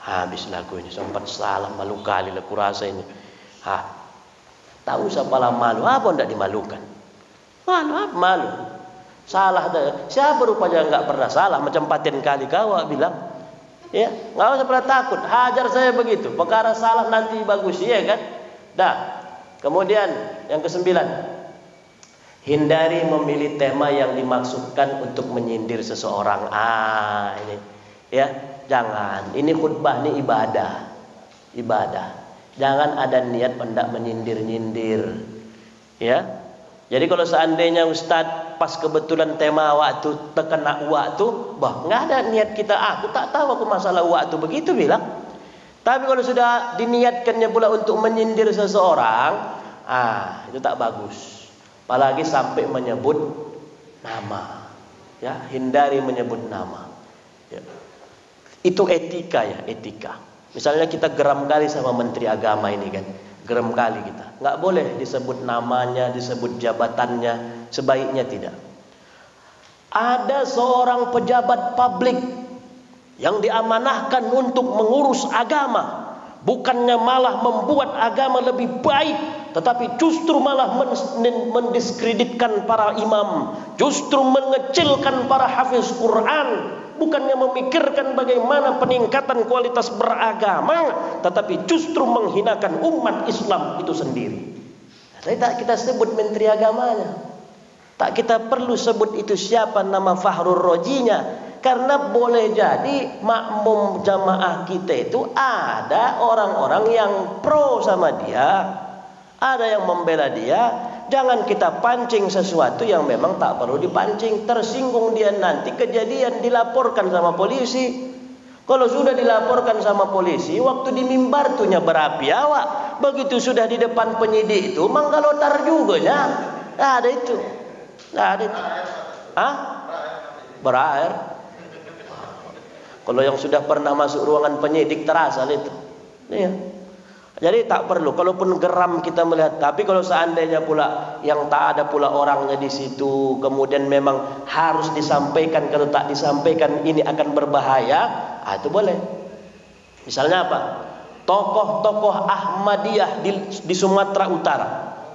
habis lagu ini sempat salah malu kali lah kurasa ini. Tahu siapa lah malu, apa ndak dimalukan? Malu. Salah dah. Siapa rupanya enggak pernah salah, macam paten kali kau bilang. Ya, enggak usah pernah takut. Hajar saya begitu. Perkara salah nanti bagus, ya kan? Dah. Kemudian yang ke-9. Hindari memilih tema yang dimaksudkan untuk menyindir seseorang. Ini. Ya, jangan. Ini khutbah, ini ibadah. Jangan ada niat hendak menyindir-nyindir. Ya. Jadi kalau seandainya Ustaz pas kebetulan tema waktu terkena waktu, enggak ada niat kita, aku tak tahu aku masalah waktu begitu bilang. Tapi kalau sudah diniatkannya pula untuk menyindir seseorang, itu tak bagus. Apalagi sampai menyebut nama. Ya, hindari menyebut nama. Ya. Itu etika ya, etika. Misalnya kita geram kali sama Menteri Agama ini kan. Geram kali kita. Enggak boleh disebut namanya, disebut jabatannya, sebaiknya tidak. Ada seorang pejabat publik yang diamanahkan untuk mengurus agama, bukannya malah membuat agama lebih baik, tetapi justru malah mendiskreditkan para imam, justru mengecilkan para hafiz Quran, bukannya memikirkan bagaimana peningkatan kualitas beragama, tetapi justru menghinakan umat Islam itu sendiri. Tapi tak kita sebut menteri agamanya, tak kita perlu sebut itu siapa nama Fahrul Rojinya, karena boleh jadi makmum jamaah kita itu ada orang-orang yang pro sama dia, ada yang membela dia. Jangan kita pancing sesuatu yang memang tak perlu dipancing. Tersinggung dia nanti kejadian dilaporkan sama polisi. Kalau sudah dilaporkan sama polisi, waktu di mimbar tuhnya berapi awak. Begitu sudah di depan penyidik itu manggalotar juga nya. Nah, ada itu. Nah, ada itu. Hah? Berair. Kalau yang sudah pernah masuk ruangan penyidik terasa itu. Iya. Jadi tak perlu, kalaupun geram kita melihat. Tapi kalau seandainya pula yang tak ada pula orangnya di situ, kemudian memang harus disampaikan, kalau tak disampaikan ini akan berbahaya, itu boleh. Misalnya apa? Tokoh-tokoh Ahmadiyah di Sumatera Utara,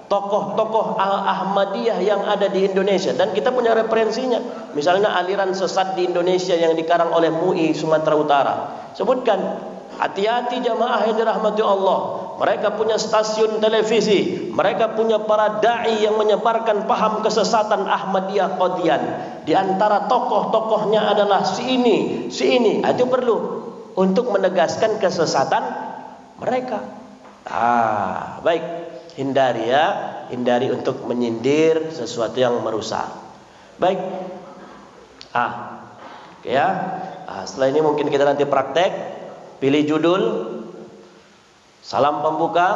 tokoh-tokoh Ahmadiyah yang ada di Indonesia, dan kita punya referensinya. Misalnya aliran sesat di Indonesia yang dikarang oleh MUI Sumatera Utara. Sebutkan, hati-hati jamaah yang dirahmati Allah. Mereka punya stasiun televisi, mereka punya para dai yang menyebarkan paham kesesatan Ahmadiyah Qadian. Di antara tokoh-tokohnya adalah si ini. Itu perlu untuk menegaskan kesesatan mereka. Baik, hindari untuk menyindir sesuatu yang merusak. Baik. Setelah ini mungkin kita nanti praktek. Pilih judul, salam pembuka,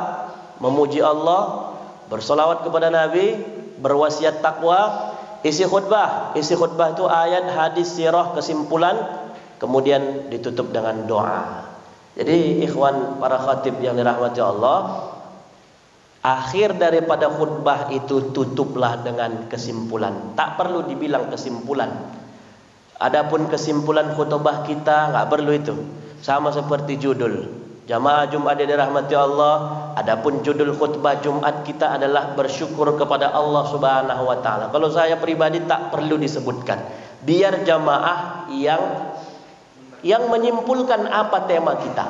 memuji Allah, bersolawat kepada Nabi, berwasiat takwa, isi khutbah. Isi khutbah itu ayat, hadis, sirah, kesimpulan, kemudian ditutup dengan doa. Jadi ikhwan para khatib yang dirahmati Allah, akhir daripada khutbah itu tutuplah dengan kesimpulan. Tak perlu dibilang kesimpulan. Adapun kesimpulan khutbah kita nggak perlu itu. Sama seperti judul jamaah Jumat yang dirahmati Allah. Adapun judul khutbah Jumat kita adalah bersyukur kepada Allah Subhanahu wa taala. Kalau saya pribadi tak perlu disebutkan. Biar jamaah yang menyimpulkan apa tema kita.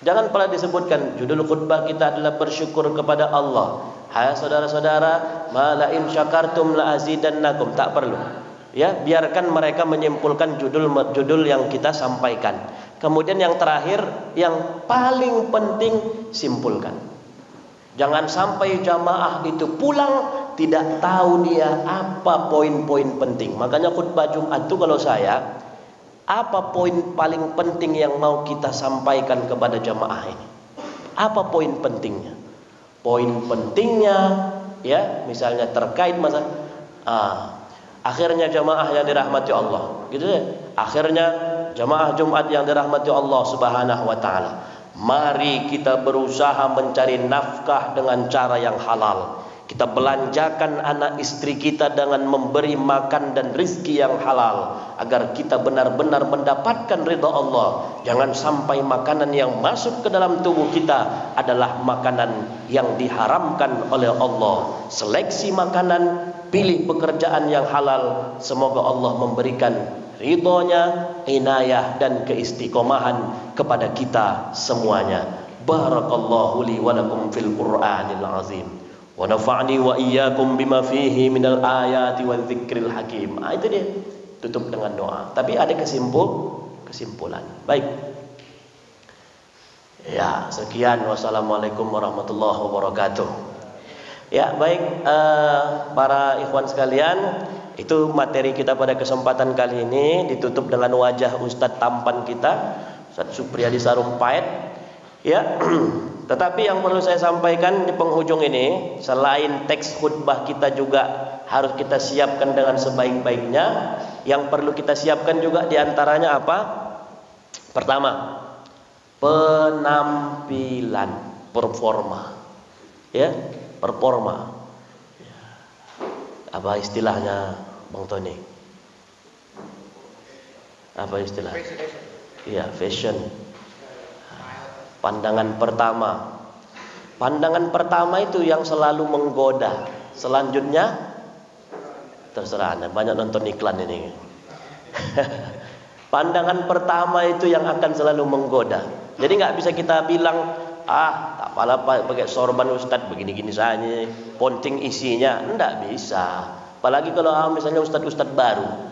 Jangan pula disebutkan judul khutbah kita adalah bersyukur kepada Allah. Hai saudara-saudara, la in syakartum la azidannakum. Tak perlu. Ya, biarkan mereka menyimpulkan judul yang kita sampaikan. Kemudian yang terakhir, yang paling penting, simpulkan. Jangan sampai jamaah itu pulang tidak tahu dia apa poin-poin penting. Makanya khutbah Jumat itu kalau saya, apa poin paling penting yang mau kita sampaikan kepada jamaah ini? Apa poin pentingnya? Poin pentingnya, ya, misalnya terkait masalah akhirnya jamaah yang dirahmati Allah, gitu ya. Akhirnya jamaah Jumat yang dirahmati Allah Subhanahu wa taala. Mari kita berusaha mencari nafkah dengan cara yang halal. Kita belanjakan anak istri kita dengan memberi makan dan rizki yang halal, agar kita benar-benar mendapatkan ridha Allah. Jangan sampai makanan yang masuk ke dalam tubuh kita adalah makanan yang diharamkan oleh Allah. Seleksi makanan, pilih pekerjaan yang halal. Semoga Allah memberikan ridhonya, inayah dan keistiqomahan kepada kita semuanya. Barakallahu li wa lakum fil Qur'anil azim. Wa nafa'ni wa iyyakum bima fihi minal ayati wa dzikril hakim. Itu dia. Tutup dengan doa. Tapi ada kesimpulan. Baik. Ya, sekian. Wassalamualaikum warahmatullahi wabarakatuh. Ya, baik para ikhwan sekalian, itu materi kita pada kesempatan kali ini. Ditutup dengan wajah Ustadz tampan kita, Ustadz Supriyadi Sarumpait. Ya. Tetapi yang perlu saya sampaikan di penghujung ini, selain teks khutbah kita juga harus kita siapkan dengan sebaik-baiknya. Yang perlu kita siapkan juga diantaranya apa? Pertama, penampilan, performa. Ya, performa. Apa istilahnya, Bang Tony? Apa istilah? Iya, fashion. Pandangan pertama. Pandangan pertama itu yang selalu menggoda. Selanjutnya terserah Anda, banyak nonton iklan ini. Pandangan pertama itu yang akan selalu menggoda. Jadi nggak bisa kita bilang, tak apalah pakai sorban Ustadz begini-gini saja, penting isinya. Nggak bisa. Apalagi kalau misalnya Ustadz baru,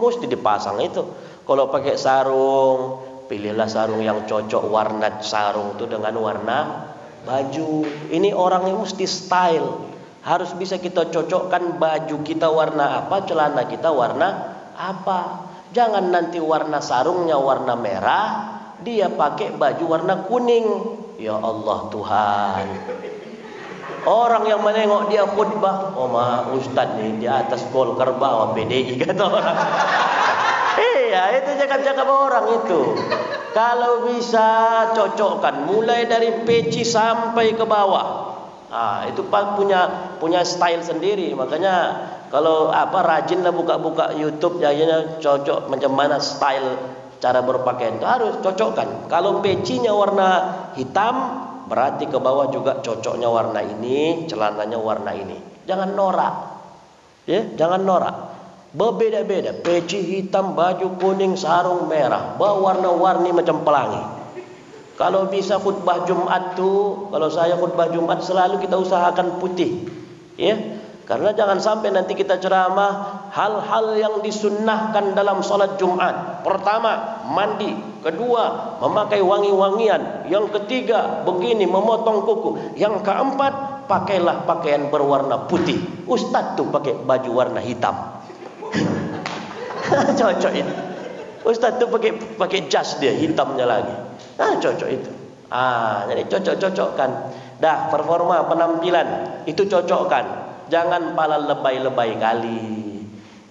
mesti dipasang itu. Kalau pakai sarung, pilihlah sarung yang cocok warna sarung itu dengan warna baju. Ini orang yang mesti style. Harus bisa kita cocokkan baju kita warna apa, celana kita warna apa. Jangan nanti warna sarungnya warna merah, dia pakai baju warna kuning. Ya Allah Tuhan. Orang yang menengok dia khutbah, Ustadz nih di atas Golkar bawah PDI kata orang. Iya, itu cakap-cakap orang itu. Kalau bisa cocokkan mulai dari peci sampai ke bawah. Itu punya style sendiri. Makanya kalau rajinlah buka-buka YouTube, jadinya cocok macam mana style cara berpakaian itu harus cocokkan. Kalau pecinya warna hitam, berarti ke bawah juga cocoknya warna ini, celananya warna ini. Jangan norak. Ya, jangan norak. Berbeda-beda, peci hitam, baju kuning, sarung merah, berwarna-warni macam pelangi. Kalau bisa khutbah Jumat tuh, kalau saya khutbah Jumat selalu kita usahakan putih, ya, karena jangan sampai nanti kita ceramah hal-hal yang disunnahkan dalam sholat Jumat. Pertama, mandi. Kedua, memakai wangi-wangian. Yang ketiga, begini, memotong kuku. Yang keempat, pakailah pakaian berwarna putih. Ustadz tuh pakai baju warna hitam. Cocok itu. Ustadz tuh pakai jas dia hitamnya lagi. Cocok itu. Jadi cocok-cocokkan. Dah, performa penampilan itu cocokkan. Jangan pala lebay-lebay kali.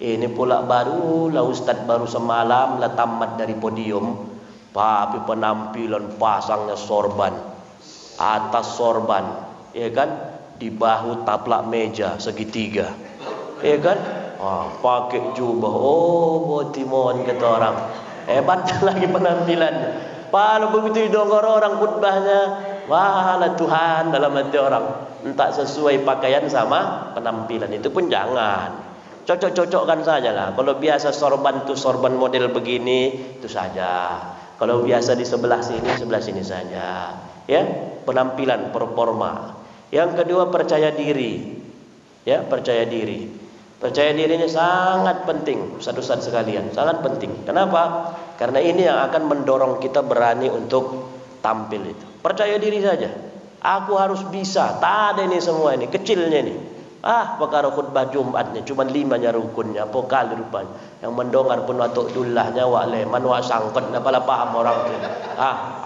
Ini pula barulah Ustadz baru semalam lah tamat dari podium. Tapi penampilan pasangnya sorban. Atas sorban, ya kan? Di bahu taplak meja segitiga. Ya kan? Pakai jubah, botimon kata orang. Hebat lagi penampilannya. Kalau begitu didongor orang khutbahnya, walah Tuhan dalam hati orang. Entah sesuai pakaian sama penampilan, itu pun jangan. Cocok-cocokkan saja lah. Kalau biasa sorban tuh sorban model begini, itu saja. Kalau biasa di sebelah sini saja. Ya, penampilan, performa. Yang kedua, percaya diri. Ya, percaya diri. Percaya dirinya sangat penting, Ustaz-ustaz sekalian, sangat penting. Kenapa? Karena ini yang akan mendorong kita berani untuk tampil itu. Percaya diri saja. Aku harus bisa. Tak ada ini semua ini, kecilnya ini. Perkara khutbah Jumatnya cuma 5 rukunnya, apa kali rupanya. Yang mendongar pun watuk dullahnya wak leman wak sangkut, apalah paham orang itu.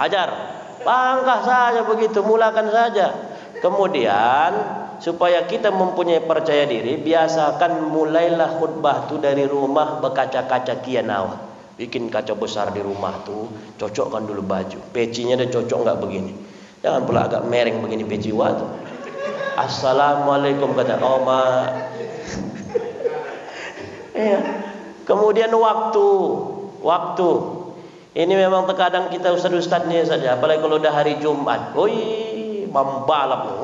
Ajar. Pangkah saja begitu, mulakan saja. Kemudian supaya kita mempunyai percaya diri, biasakan mulailah khutbah tu dari rumah berkaca-kaca kian awal. Bikin kaca besar di rumah tu, cocokkan dulu baju. Pecinya dah cocok enggak begini. Jangan pula agak mereng begini peci waktu. Assalamualaikum kata Oma. Ya. Kemudian waktu. Ini memang terkadang kita ustaz-ustaz ni saja, apalagi kalau dah hari Jumat. Membalap,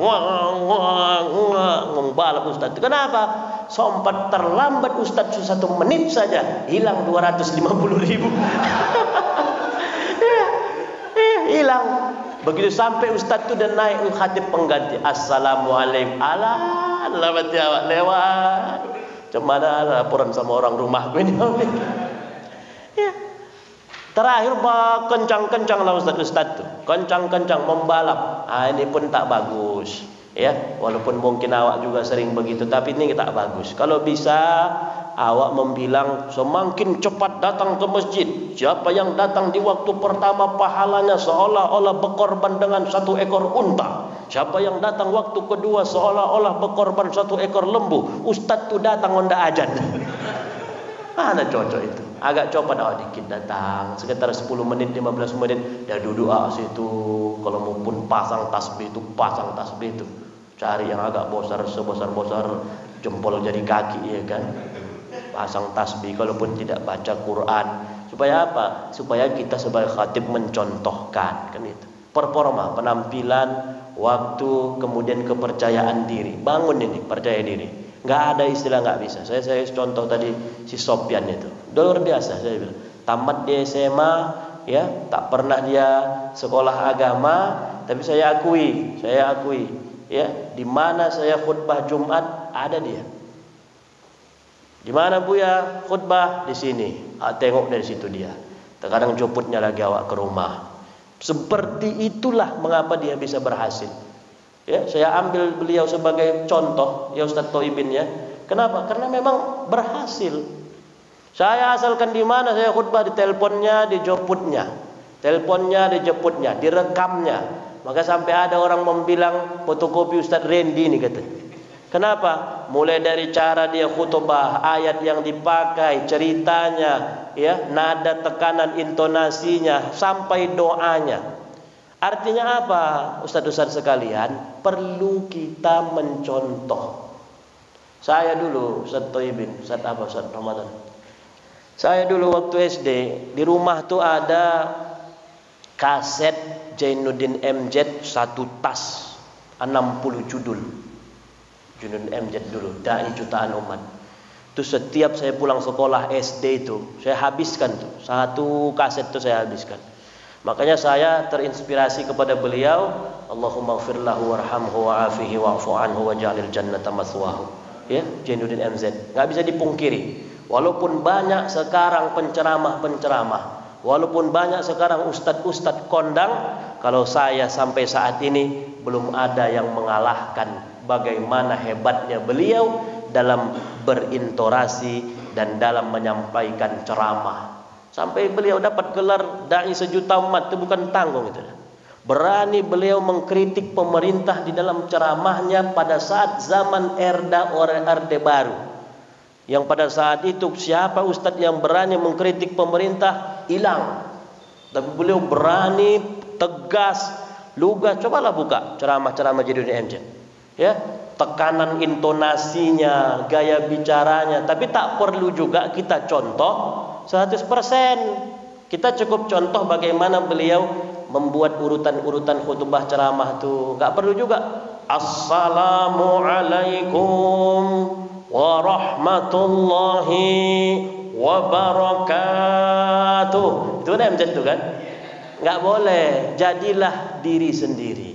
membalap Ustaz. Kenapa? Sempat terlambat Ustaz 1 menit saja, hilang 250.000. Hilang. Begitu sampai Ustaz tu dah naik khatib pengganti. Assalamualaikum. Lewat lewat. Cuma laporan sama orang rumah ini. Ya. Terakhir kencang-kencang lah Ustaz tu. Kencang-kencang membalap. Ini pun tak bagus. Ya, walaupun mungkin awak juga sering begitu, tapi ini tak bagus. Kalau bisa awak membilang semakin cepat datang ke masjid. Siapa yang datang di waktu pertama pahalanya seolah-olah berkorban dengan 1 ekor unta. Siapa yang datang waktu kedua seolah-olah berkorban 1 ekor lembu. Ustaz tu datang onda ajan. Ada cocok itu. Agak coba dikit datang, sekitar 10 menit, 15 menit dah duduk situ. Kalau maupun pasang tasbih itu, cari yang agak sebesar jempol jadi kaki, ya kan? Pasang tasbih, kalaupun tidak baca Quran. Supaya apa? Supaya kita sebagai khatib mencontohkan, kan itu. performa, penampilan, waktu, kemudian kepercayaan diri. Bangun ini percaya diri. Nggak ada istilah nggak bisa. Saya contoh tadi si Sofyan itu luar biasa. Saya bilang tamat di SMA, ya tak pernah dia sekolah agama, tapi saya akui, ya di mana saya khutbah Jumat ada dia. Di mana Buya khutbah? Di sini. Tengok dari situ dia. Terkadang jemputnya lagi awak ke rumah. Seperti itulah mengapa dia bisa berhasil. Ya, saya ambil beliau sebagai contoh, ya Ustaz Thoibin ya. Kenapa? Karena memang berhasil. Saya asalkan di mana saya khutbah, di teleponnya, dijemputnya. Teleponnya, dijemputnya, direkamnya. Maka sampai ada orang membilang fotokopi Ustaz Randy ini kata. Kenapa? Mulai dari cara dia khutbah, ayat yang dipakai, ceritanya, ya, nada tekanan intonasinya sampai doanya. Artinya apa? Ustaz-ustaz sekalian, perlu kita mencontoh. Saya dulu, Ustaz Thoibin, Ustaz Ramadan. Saya dulu waktu SD, di rumah tuh ada kaset Jainuddin MZ 1 tas 60 judul. Jainuddin MZ dulu, dai jutaan umat. Itu setiap saya pulang sekolah SD itu, saya habiskan tuh. Satu kaset itu saya habiskan. Makanya saya terinspirasi kepada beliau, Allahumma ighfir lahu warhamhu wa'afihi wa'fu anhu waj'alil jannata mathwahu. Ya, Jainuddin MZ. Enggak bisa dipungkiri. Walaupun banyak sekarang penceramah-penceramah, walaupun banyak sekarang ustadz-ustadz kondang, kalau saya sampai saat ini belum ada yang mengalahkan bagaimana hebatnya beliau dalam berintorasi dan dalam menyampaikan ceramah. Sampai beliau dapat gelar dai sejuta umat, itu bukan tanggung itu. Berani beliau mengkritik pemerintah di dalam ceramahnya pada saat zaman Orde Baru. Yang pada saat itu siapa ustadz yang berani mengkritik pemerintah? Hilang. Tapi beliau berani, tegas, lugas. Cobalah buka ceramah-ceramah Jainuddin MZ. Ya, tekanan intonasinya, gaya bicaranya, tapi tak perlu juga kita contoh 100%. Kita cukup contoh bagaimana beliau membuat urutan-urutan khutbah ceramah tuh. Enggak perlu juga Assalamualaikum warahmatullahi wabarakatuh. Itu kan MZ itu kan? Enggak boleh. Jadilah diri sendiri.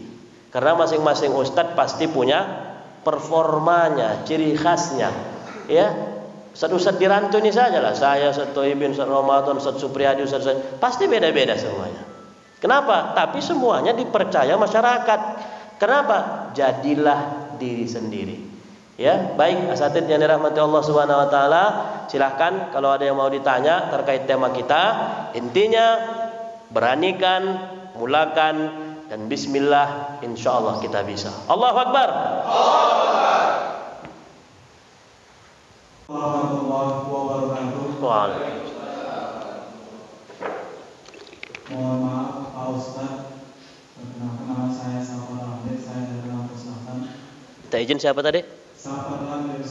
Karena masing-masing ustadz pasti punya performanya, ciri khasnya. Ya, ustadz-ustadz di rantau ini saja lah. Saya, Ustaz Thoibin, Ustaz Ramadan, Ustaz Supriyadi, Ustaz pasti beda-beda semuanya. Kenapa? Tapi semuanya dipercaya masyarakat. Kenapa? Jadilah diri sendiri. Ya, baik asatidz yang dirahmati Allah Subhanahu wa taala, silahkan kalau ada yang mau ditanya terkait tema kita. Intinya beranikan, mulakan, dan bismillah, insyaallah kita bisa. Allahu Akbar. Warahmatullahi wabarakatuh. Mohon maaf Pak Ustadz, perkenalkan saya Safar Ahmed, saya dari Lampung Selatan. Kita izin siapa tadi? Safar Ahmed.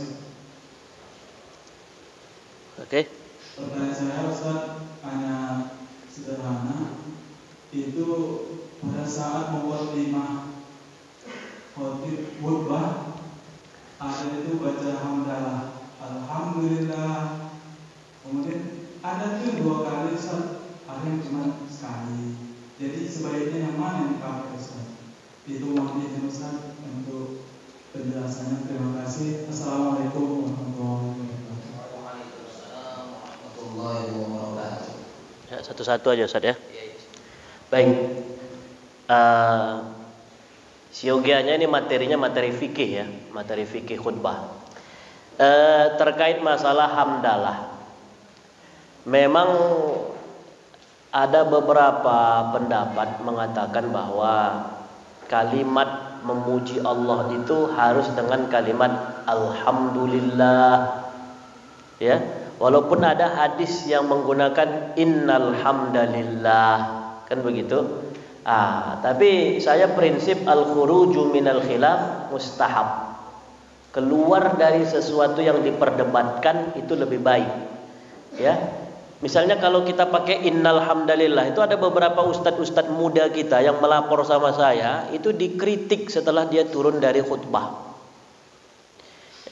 Oke. Pertanyaan saya Ustadz hanya sederhana, itu pada saat membuat 5 khutbah ada itu baca hamdalah, alhamdulillah, kemudian ada tuh 2 kali Ustaz, ada yang cuma sekali. Jadi sebaiknya yang mana yang dipakai Ustaz? Itu mohon Ustaz untuk penjelasannya. Terima kasih. Assalamualaikum warahmatullahi wabarakatuh. Waalaikumsalam warahmatullahi wabarakatuh. Ya, satu-satu aja Ustaz ya. Baik. Siogianya ini materinya materi fikih ya, materi fikih khutbah. Terkait masalah hamdalah, memang ada beberapa pendapat mengatakan bahwa kalimat memuji Allah itu harus dengan kalimat alhamdulillah. Ya, walaupun ada hadis yang menggunakan innal hamdalillah, kan begitu. Tapi saya prinsip al-khuruju minal khilaf mustahab. Keluar dari sesuatu yang diperdebatkan itu lebih baik. Ya. Misalnya kalau kita pakai innal hamdalillah, itu ada beberapa ustadz-ustadz muda kita yang melapor sama saya, itu dikritik setelah dia turun dari khutbah.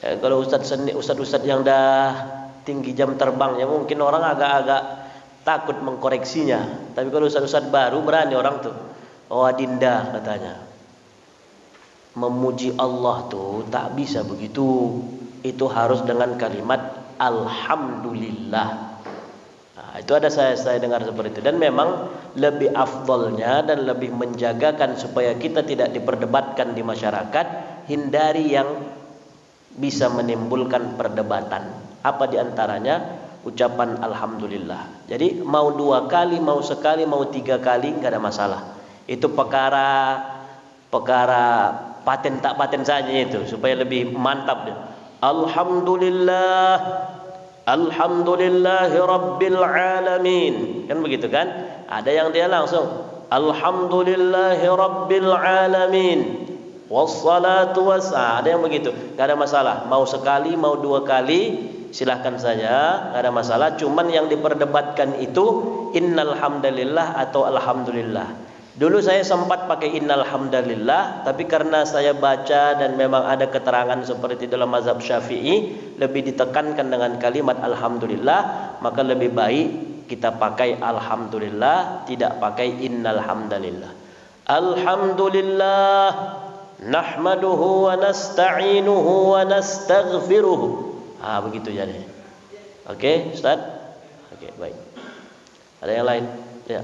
Ya, kalau ustadz-ustadz yang dah tinggi jam terbangnya mungkin orang agak-agak takut mengkoreksinya. Tapi kalau ustadz-ustadz baru berani orang tuh. Oh adinda katanya. Memuji Allah tuh tak bisa begitu. Itu harus dengan kalimat alhamdulillah. Nah, itu ada saya dengar seperti itu, dan memang lebih afdolnya dan lebih menjagakan supaya kita tidak diperdebatkan di masyarakat, hindari yang bisa menimbulkan perdebatan. Apa diantaranya? Ucapan alhamdulillah. Jadi mau 2 kali, mau sekali, mau 3 kali nggak ada masalah. Itu perkara paten tak paten saja itu, supaya lebih mantap dia. Alhamdulillah, alhamdulillahi rabbil alamin, kan begitu kan? Ada yang dia langsung alhamdulillahi rabbil alamin wassalatu ada yang begitu, gak ada masalah. Mau sekali, mau 2 kali, silahkan saja, gak ada masalah. Cuman yang diperdebatkan itu innal hamdalillah atau alhamdulillah. Dulu saya sempat pakai innal hamdalillah, tapi karena saya baca dan memang ada keterangan seperti dalam mazhab Syafi'i lebih ditekankan dengan kalimat alhamdulillah, maka lebih baik kita pakai alhamdulillah, tidak pakai innal hamdalillah. Alhamdulillah nahmaduhu wa nasta'inuhu wa nastaghfiruh. Begitu jadi. Oke, Ustaz? Oke, baik. Ada yang lain? Ya.